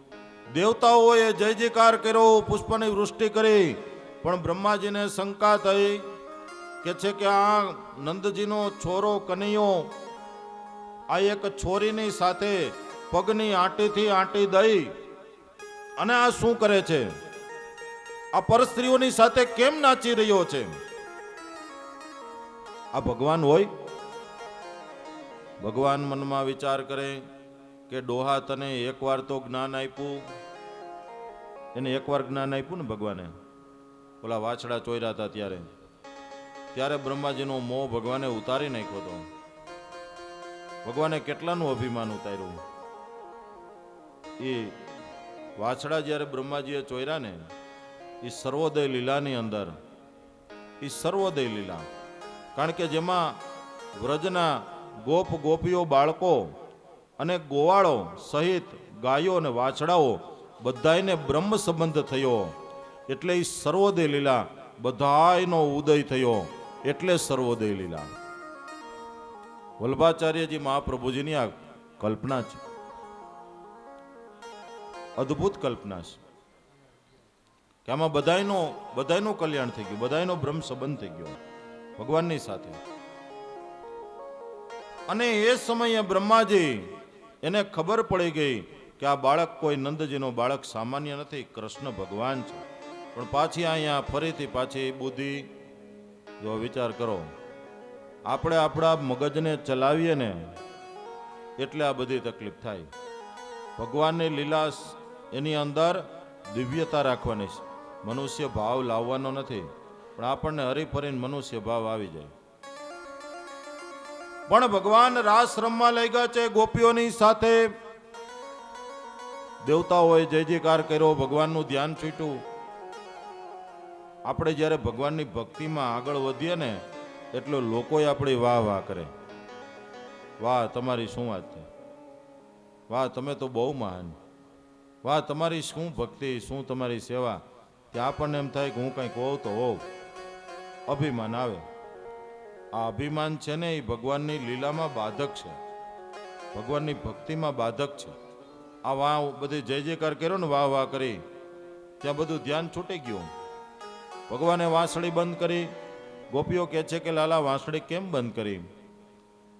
દેવતાઓએ જય જયકાર કર્યો, પુષ્પની વૃષ્ટિ કરી, પણ બ્રહ્માજીને શંકા થઈ. કે છે કે આ નંદજીનો છોરો કનૈયો આ એક છોરીની સાથે પગની આંટીથી આંટી દઈ અને આ શું કરે છે? આ પરસ્ત્રીઓની સાથે કેમ નાચી રહ્યો છે? આ ભગવાન હોય? ભગવાન મનમાં વિચાર કરે કે ડોહા તને એકવાર તો જ્ઞાન આપ્યું. એને એકવાર જ્ઞાન આપ્યું ને ભગવાને, ઓલા વાછડા ચોર્યા હતા ત્યારે બ્રહ્માજીનો મોહ ભગવાને ઉતારી નાખ્યો હતો. ભગવાને કેટલાનું અભિમાન ઉતાર્યું. એ વાછડા જ્યારે બ્રહ્માજીએ ચોર્યા ને, એ સર્વોદય લીલાની અંદર, એ સર્વોદય લીલા, કારણ કે જેમાં વ્રજના ગોપ ગોપીઓ, બાળકો અને ગોવાળો સહિત ગાયો અને વાછડાઓ બધાયને બ્રહ્મ સંબંધ થયો. એટલે એ સર્વોદય લીલા, બધાયનો ઉદય થયો એટલે સર્વોદય લીલા. વલ્ભાચાર્યજી મહાપ્રભુજીની આ કલ્પના છે, અદ્ભુત કલ્પના છે કે આમાં બધાયનું કલ્યાણ થઈ ગયું, બધાયનો બ્રહ્મ સંબંધ થઈ ગયો ભગવાનની સાથે. અને એ સમયે બ્રહ્માજી એને ખબર પડી ગઈ કે આ બાળક કોઈ નંદજીનો બાળક સામાન્ય નથી, કૃષ્ણ ભગવાન છે. પણ પાછી અહીંયા ફરીથી પાછી બુદ્ધિ, જો વિચાર કરો, આપણે આપણા મગજને ચલાવીએ ને એટલે આ બધી તકલીફ થાય. ભગવાનની લીલા એની અંદર દિવ્યતા રાખવાની છે, મનુષ્ય ભાવ લાવવાનો નથી. પણ આપણને હરીફરીને મનુષ્ય ભાવ આવી જાય. પણ ભગવાન રાસ રમવા લઈ ગયા છે ગોપીઓની સાથે. દેવતાઓએ જય જયકાર કર્યો, ભગવાનનું ધ્યાન છૂટ્યું. આપણે જ્યારે ભગવાનની ભક્તિમાં આગળ વધીએ ને એટલે લોકોએ આપણી વાહ વાહ કરે. વાહ તમારી શું વાત છે, વાહ તમે તો બહુ મહાન, વાહ તમારી શું ભક્તિ, શું તમારી સેવા. ત્યાં આપણને એમ થાય કે હું કંઈક હોઉં તો હોઉં, અભિમાન આવે. આ અભિમાન છે ને એ ભગવાનની લીલામાં બાધક છે, ભગવાનની ભક્તિમાં બાધક છે. આ વાહ બધી જય જયકાર કર્યો ને, વાહ વાહ કરી, ત્યાં બધું ધ્યાન છૂટી ગયું. ભગવાને વાંસળી બંધ કરી. ગોપીઓ કહે છે કે લાલા વાંસળી કેમ બંધ કરી?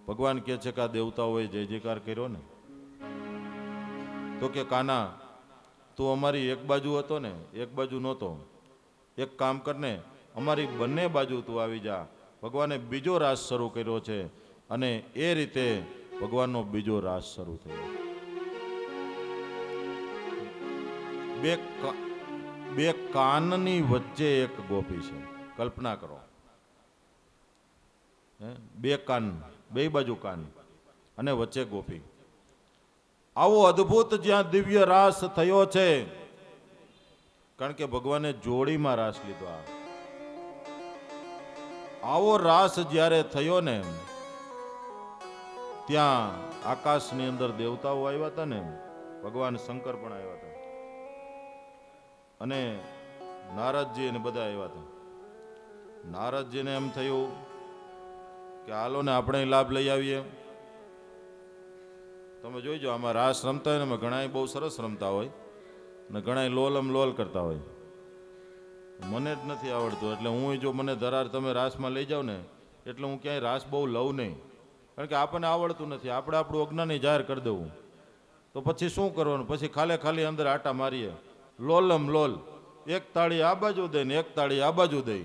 ભગવાન કહે છે કે આ દેવતાઓએ જય જયકાર કર્યો ને. તો કે કાના તું અમારી એક બાજુ હતો ને, એક બાજુ નહોતો. એક કામ કરને, અમારી બંને બાજુ તું આવી જા. ભગવાને બીજો રાસ શરૂ કર્યો છે અને એ રીતે ભગવાનનો બીજો રાસ શરૂ થયો. બે કાનની વચ્ચે એક ગોપી છે, કલ્પના કરો. બે કાન, બે બાજુ કાન અને વચ્ચે ગોપી. આવો અદ્ભુત જ્યાં દિવ્ય રાસ થયો છે, કારણ કે ભગવાને જોડીમાં રાસ લીધો. આવો રાસ જ્યારે થયો ને ત્યાં આકાશની અંદર દેવતાઓ આવ્યા હતા ને, ભગવાન શંકર પણ આવ્યા હતા અને નારદજી ને બધા આવ્યા હતા. નારદજીને એમ થયું કે હાલો ને આપણે લાભ લઈ આવીએ. તમે જોઈજો, આમાં રાસ રમતા હોય ને એમાં ઘણા બહુ સરસ રમતા હોય ને ઘણા લોલમ લોલ કરતા હોય. મને જ નથી આવડતું એટલે હું જો મને ધરાર તમે રાસમાં લઈ જાઓ ને એટલે હું ક્યાંય રાસ બહુ લઉં નહીં, કારણ કે આપણને આવડતું નથી. આપણે આપણું અજ્ઞાની જાહેર કરી દેવું તો પછી શું કરવાનું? પછી ખાલી અંદર આટા મારીએ, લોલમ લોલ, એક તાળી આ બાજુ દે ને એક તાળી આ બાજુ દે.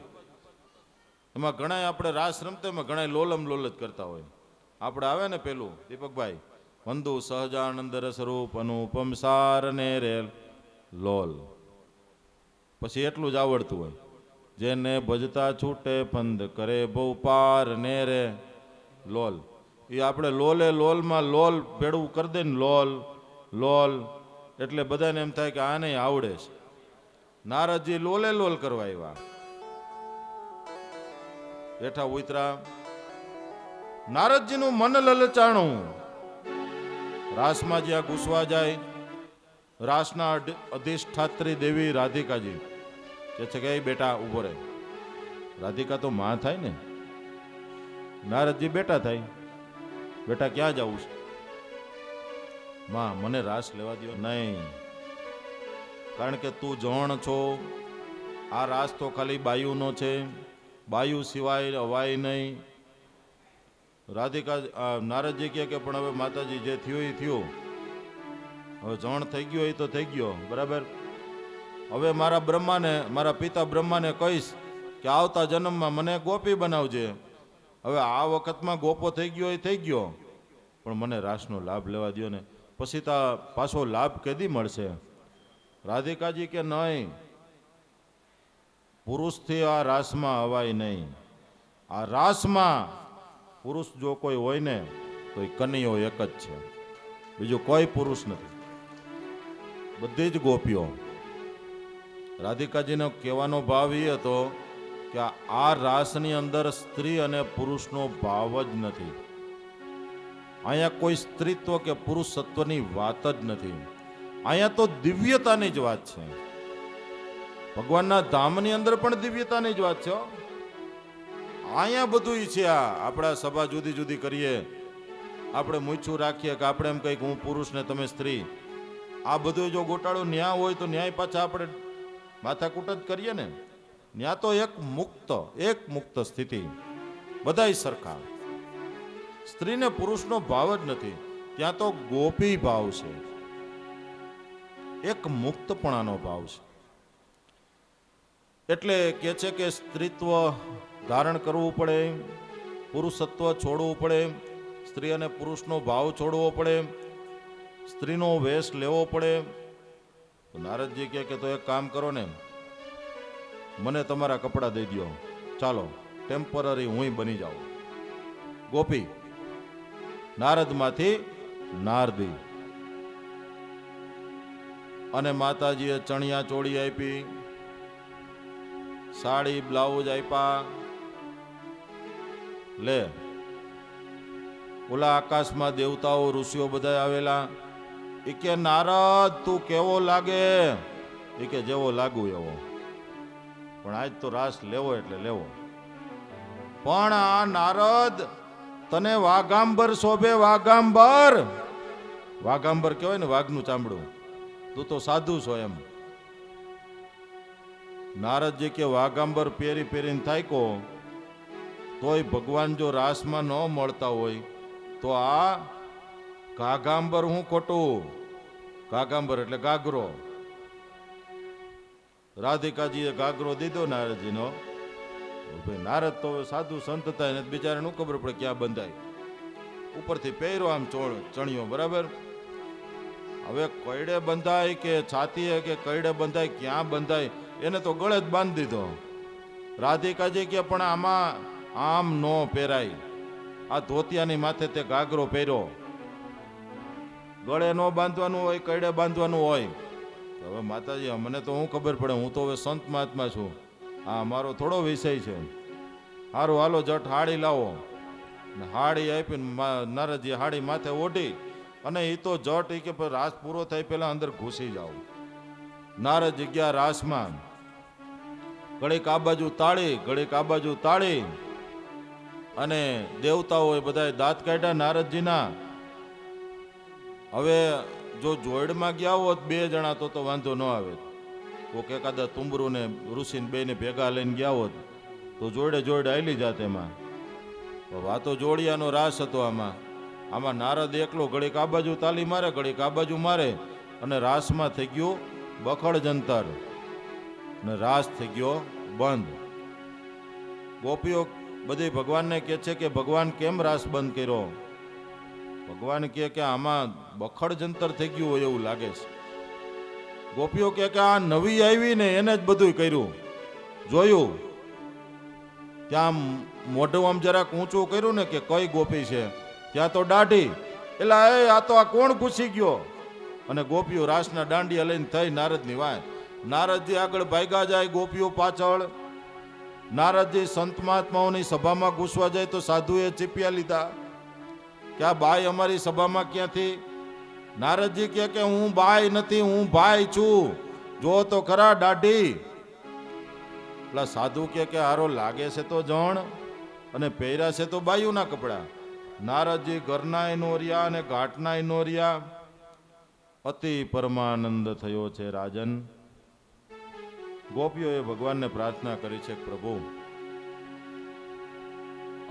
એમાં ઘણા આપણે રાસ રમતા એમાં ઘણા લોલમ લોલ જ કરતા હોય. આપણે આવે ને પેલું દીપકભાઈ, વંદુ સહજાનંદ રસરૂપ અનુપમ સાર ને રે લોલ, પછી એટલું જ આવડતું હોય. જેને ભજતા છૂટે પંદ કરે બહુ પાર ને રે લોલ. એ આપણે લોલે લોલમાં લોલ ભેળું કરી દે ને, લોલ લોલ એટલે બધાને એમ થાય કે આ નહીં આવડે છે. નારદજી લોલે લોલ કરવા આવ્યા, બેઠા ઉતરા. નારદજીનું મન લલચાણું. રાસમાં જ્યાં ઘૂસવા જાય, રાસના અધિષ્ઠાત્રી દેવી રાધિકાજી કે છે કે એ બેટા ઉભો રહે. રાધિકા તો માં થાય ને. નારદજી બેટા થાય. બેટા ક્યાં જવું છે? માં મને રાસ લેવા દો. નહીં, કારણ કે તું જણ છો. આ રાસ તો ખાલી બાયુનો છે, બાયુ સિવાય અવાય નહીં. રાધિકા નારદજી કહે કે પણ હવે માતાજી જે થયું એ થયું, હવે જણ થઈ ગયો એ તો થઈ ગયો, બરાબર. હવે મારા પિતા બ્રહ્માને કહીશ કે આવતા જન્મમાં મને ગોપી બનાવજે. હવે આ વખતમાં ગોપો થઈ ગયો એ થઈ ગયો, પણ મને રાસનો લાભ લેવા દો ને. પછી તો પાછો લાભ કેદી મળશે? રાધિકાજી કે નહીં, પુરુષથી આ રાસમાં અવાય નહીં. આ રાસમાં પુરુષ જો કોઈ હોય ને તો એ કનૈયો એક જ છે, બીજું કોઈ પુરુષ નથી, બધી જ ગોપીઓ. રાધિકાજીનો કહેવાનો ભાવ એ હતો કે આ રાસની અંદર સ્ત્રી અને પુરુષનો ભાવ જ નથી. અહીંયા કોઈ સ્ત્રીત્વ કે પુરુષત્વની વાત જ નથી. અહીંયા તો દિવ્યતાની જ વાત છે. ભગવાનના ધામની અંદર પણ દિવ્યતાની જ વાત છે. અહીંયા બધું છે. આપણા સભા જુદી જુદી કરીએ, આપણે મૂછું રાખીએ કે આપણે એમ કહીએ કે હું પુરુષ ને તમે સ્ત્રી. આ બધું જો ગોટાળો ન્યાય હોય તો ન્યાય પાછા આપણે માથાકૂટ જ કરીએ ને. ન્યા તો એક મુક્ત સ્થિતિ, બધાય સરખા. સ્ત્રી ને પુરુષનો ભાવ જ નથી, ત્યાં તો ગોપી ભાવ છે, એક મુક્તપણાનો ભાવ છે. એટલે કે છે કે સ્ત્રીત્વ ધારણ કરવું પડે, પુરુષત્વ છોડવું પડે, સ્ત્રી અને પુરુષનો ભાવ છોડવો પડે, સ્ત્રીનો વેશ લેવો પડે. નારદજી કહે કે તો એક કામ કરો ને, મને તમારા કપડાં દઈ દો, ચાલો ટેમ્પરરી હું બની જાઉં ગોપી. નારદમાંથી નારદી. અને માતાજીએ ચણિયા ચોળી આપી, સાડી બ્લાઉઝ આપ્યા. લે, ઓલા આકાશમાં દેવતાઓ ઋષિઓ બધા આવેલા. એ કે નારદ તું કેવો લાગે? એ કે જેવો લાગુ એવો, પણ આજ તો રાસ લેવો એટલે લેવો. પણ આ નારદ તને વાઘાંબર શોભે, વાઘાંબર. વાઘાંબર કહેવાય ને વાઘનું ચામડું, તું તો સાધુ છો એમ. નારદજી કે વાઘાંબર પહેરીને થાયકો તોય ભગવાન જો રાસમાં ન મળતા હોય તો આ ઘાઘાંબર હું ખોટું. ઘાઘાંબર એટલે ગાગરો. રાધિકાજીએ ગાગરો દીધો નારદજીનો. ભાઈ નારદ તો સાધુ સંત થાય ને બિચારાને શું ખબર પડે ક્યાં બંધાય. ઉપરથી પહેર્યો આમ ચણિયો, બરાબર. હવે કઈડે બંધાય કે છાતીએ કે કઈડે બંધાય, ક્યાં બંધાય, એને તો ગળે જ બાંધી દીધો. રાધિકાજી કે પણ આમાં આમ નો પહેરાય. આ ધોતિયાની માથે તે ગાગરો પહેર્યો, ગળે નો બાંધવાનું હોય, કઈડે બાંધવાનું હોય. હવે માતાજી મને તો હું ખબર પડે, હું તો હવે સંત મહાત્મા છું, આ અમારો થોડો વિષય છે. હારું હાલો જટ હાડી લાવો. ને હાડી આપીને નારદજી હાડી માથે ઓઢી અને એ તો જટ એ કે રાસ પૂરો થાય પહેલા અંદર ઘૂસી જાવ. નારદજી ગયા રાસમાં. ઘડીક આ બાજુ તાળી, ઘડીક આ બાજુ તાળી, અને દેવતાઓએ બધાએ દાંત કાઢ્યા નારદજીના. હવે જો જોડમાં ગયા હોત બે જણા તો વાંધો ન આવે. કોક એકાદા તુંબરું ને ઋષિને બેને ભેગા લઈને ગયા હોત તો જોડે જોડે આયલી જાત. એમાં વાતો જોડિયાનો રાસ હતો. આમાં નારદ એકલો ઘડીક આ બાજુ તાલી મારે, ઘડીક આ બાજુ મારે, અને રાસમાં થઈ ગયું બખડ જંતર ને રાસ થઈ ગયો બંધ. ગોપીઓ બધી ભગવાનને કહે છે કે ભગવાન કેમ રાસ બંધ કર્યો? ભગવાન કહે કે આમાં બખડ જંતર થઈ ગયું હોય એવું લાગે છે. ગોપીઓ કહે કે આ નવી આવી ને એને જ બધું કર્યું. જોયું ત્યાં મોઢું આમ જરાક ઊંચું કર્યું ને કે કઈ ગોપી છે, ત્યાં તો દાઢી. એટલે આ તો આ કોણ ઘૂસી ગયો? અને ગોપીઓ રાસના દાંડિયા લઈને થઈ નારદની વાત. નારદજી આગળ ભાગ્યા જાય, ગોપીઓ પાછળ. નારદજી સંત મહાત્માઓની સભામાં ઘૂસવા જાય તો સાધુએ ચીપિયા લીધા કે આ બાઈ અમારી સભામાં ક્યાંથી? નારદજી કહે કે હું બાઈ નથી, હું ભાઈ છું, જો તો ખરા દાઢી. પેલા સાધુ કહે કે હારો લાગે છે તો જણ, અને પહેર્યા છે તો બાયુના કપડા. નારદજી ઘરનાય નો રહ્યા અને ઘાટનાય નો રહ્યા. અતિ પરમાનંદ થયો છે રાજન. ગોપીઓએ ભગવાનને પ્રાર્થના કરી છે કે પ્રભુ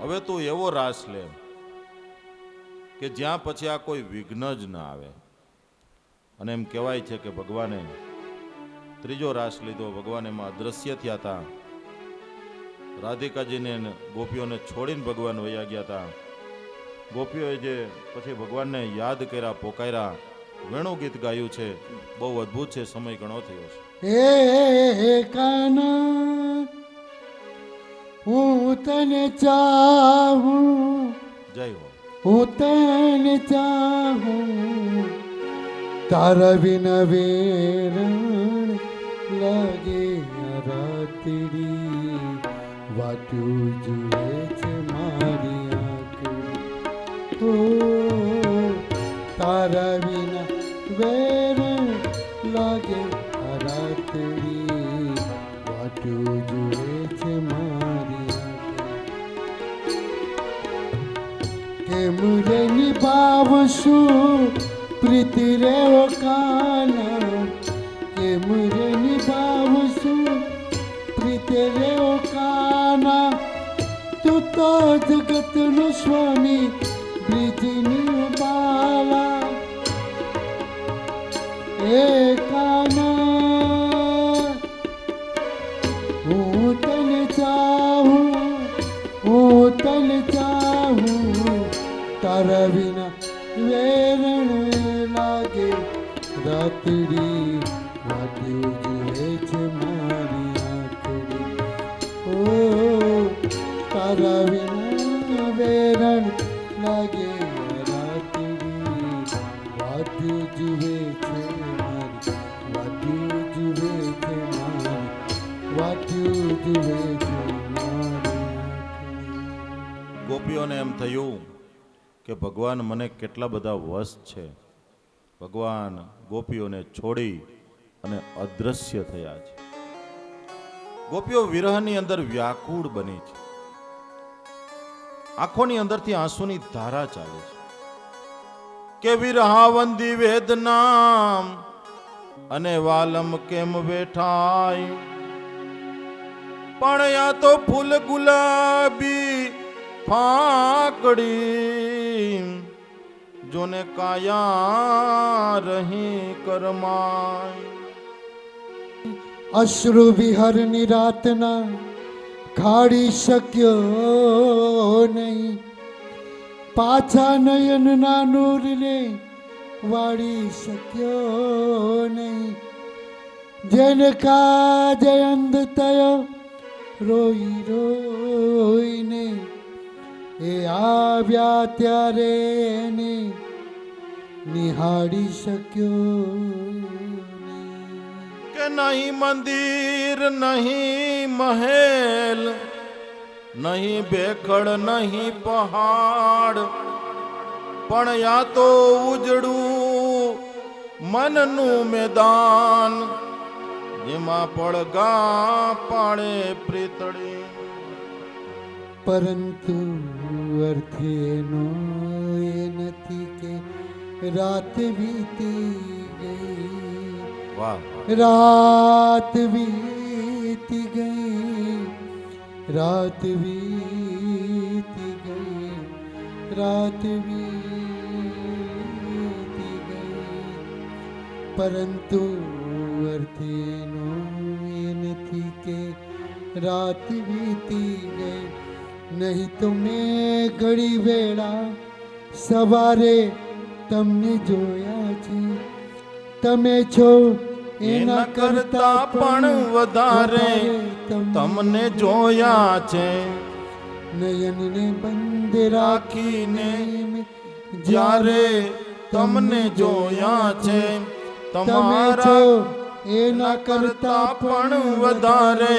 હવે તું એવો રાસ લે કે જ્યાં પછી આ કોઈ વિઘ્ન જ ના આવે. અને એમ કહેવાય છે કે ભગવાને ત્રીજો રાસ લીધો. ભગવાન એમાં અદ્રશ્ય થયા હતા. રાધિકાજીને ગોપીઓને છોડીને ભગવાન વયા ગયા હતા. ગોપીઓએ જે પછી ભગવાનને યાદ કર્યા, પોકાર્યા, વેણુ ગીત ગાયું છે. બહુ અદ્ભુત છે. સમય ઘણો થયો છે. હે કાના હું તને ચાહું, જય હો. હું તને ચાહું, તારા વિના વેરણ લાગે રાતડી, વાટ્યું જુએ છે મારી આંખડી. ઓ તારા વિના વેરણ લાગે રાતડી, વાટ્યું જુએ છે મારી આંખડી. કેમ રે નિભાવશું પ્રીતિ રે ઓ કાના, કેમ રે નિભાવશું પ્રીતિ રે ઓ કાના, તું તો જગતનો સ્વામી બ્રિજની બાલા. એ કાના હું તને ચાહું, હું તને ચાહું, તારા વિના વેરણ લાગે રાતડી, વાટ્યું જુએ છે મારી આંખડી. ઓ તારા વિના વેરણ લાગે રાતડી, વાટ્યું જુએ છે મારી, વાટ્યું જુએ છે મારી, વાટ્યું જુએ છે મારી આંખડી. ગોપીઓને એમ થયું કે ભગવાન મને કેટલા બધા વશ છે. ભગવાન ગોપીઓને છોડી અને અદ્રશ્ય થયા છે. ગોપીઓ વિરહની અંદર વ્યાકુળ બની છે. આંખોની અંદરથી આંસુની ધારા ચાલે છે કે વિરહાવંદી વેદના અને વાલમ કેમ બેઠાય, પણ યા તો ફૂલ ગુલાબી ફાકડી, જોને કાયા રહી કરમાય. અશ્રુ વિહરની રાતના ખાડી શક્યો નહીં, પાછા નયનના નૂરને વાળી શક્યો નહીં. જેને કાજે અંધ થયો રોઈ રોઈને, એ આવ્યા ત્યારે એને નિહાળી શક્યો કે નહીં મંદિર નહીં મહેલ, નહીં ભેખડ નહીં પહાડ, પણ યા તો ઉજળું મનનું મેદાન, જેમાં પડગા પાડે પ્રીતળી. પરંતુ અર્થ એનો એ નથી કે રાત વીતી ગઈ, વાહ, રાત વીતી ગઈ, રાત વીતી ગઈ, રાત વીતી ગઈ. પરંતુ અર્થ એનો એ નથી કે રાત વીતી ગઈ. નહીં તો મેં ઘડી વેળા સવારે તમને જોયા છે, તમે છો એના કરતા પણ વધારે તમને જોયા છે. નયનને બંધ રાખીને જ્યારે તમને જોયા છે, તમે છો તમારા એના કરતા પણ વધારે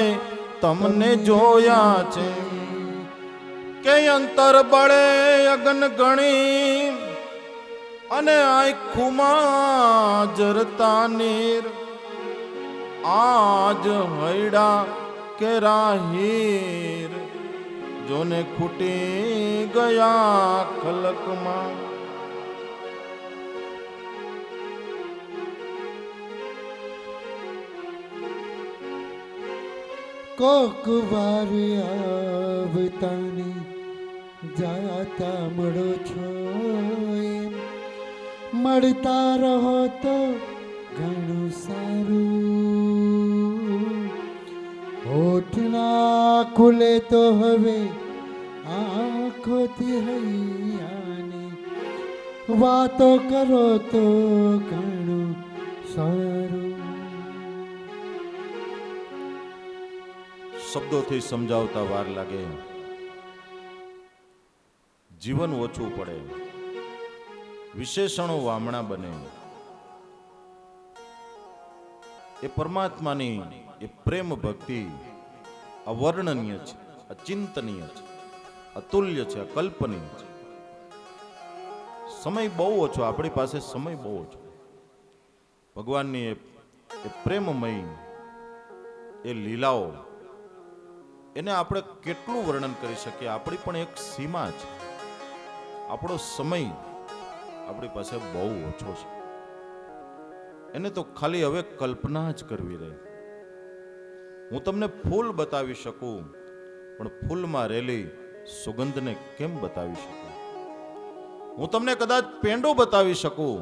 તમને જોયા છે. કે અંતર બળે અગન ગણી અને આંખુમાં જરતા નીર, આજ હૈડા કે રાહીર જોને ખૂટી ગયા ખલકમાં. કોક વાર આવતાને જાતા મળો છો એમ, મળતા રહો તો ઘણું સારું. હોઠ ના ખુલે તો હવે આંખોથી હૈયાની વાતો કરો તો ઘણું સારું. શબ્દોથી સમજાવતા વાર લાગે, જીવન ઓછું પડે, વિશેષણો વામણા બને. એ પરમાત્માની એ પ્રેમ ભક્તિ અવર્ણનીય છે, અચિંતનીય છે, અતુલ્ય છે, અકલ્પનીય છે. સમય બહુ ઓછો, આપણી પાસે સમય બહુ ઓછો. ભગવાનની એ પ્રેમમય એ લીલાઓ, એને આપણે કેટલું વર્ણન કરી શકીએ. આપણી પણ એક સીમા છે. આપણો સમય આપણી પાસે બહુ ઓછો છે. એને તો ખાલી હવે કલ્પના જ કરવી રહી. હું તમને ફૂલ બતાવી શકું, પણ ફૂલમાં રહેલી સુગંધને કેમ બતાવી શકું? હું તમને કદાચ પેંડો બતાવી શકું,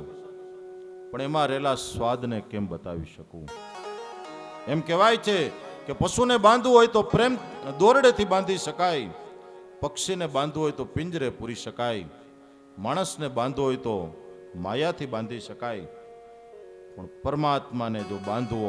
પણ એમાં રહેલા સ્વાદને કેમ બતાવી શકું? એમ કહેવાય છે કે પશુને બાંધવું હોય તો પ્રેમ દોરડેથી બાંધી શકાય, પક્ષીને બાંધવું હોય તો પિંજરે પૂરી શકાય, માણસને બાંધવો હોય તો માયાથી બાંધી શકાય, પણ પરમાત્માને જો બાંધવો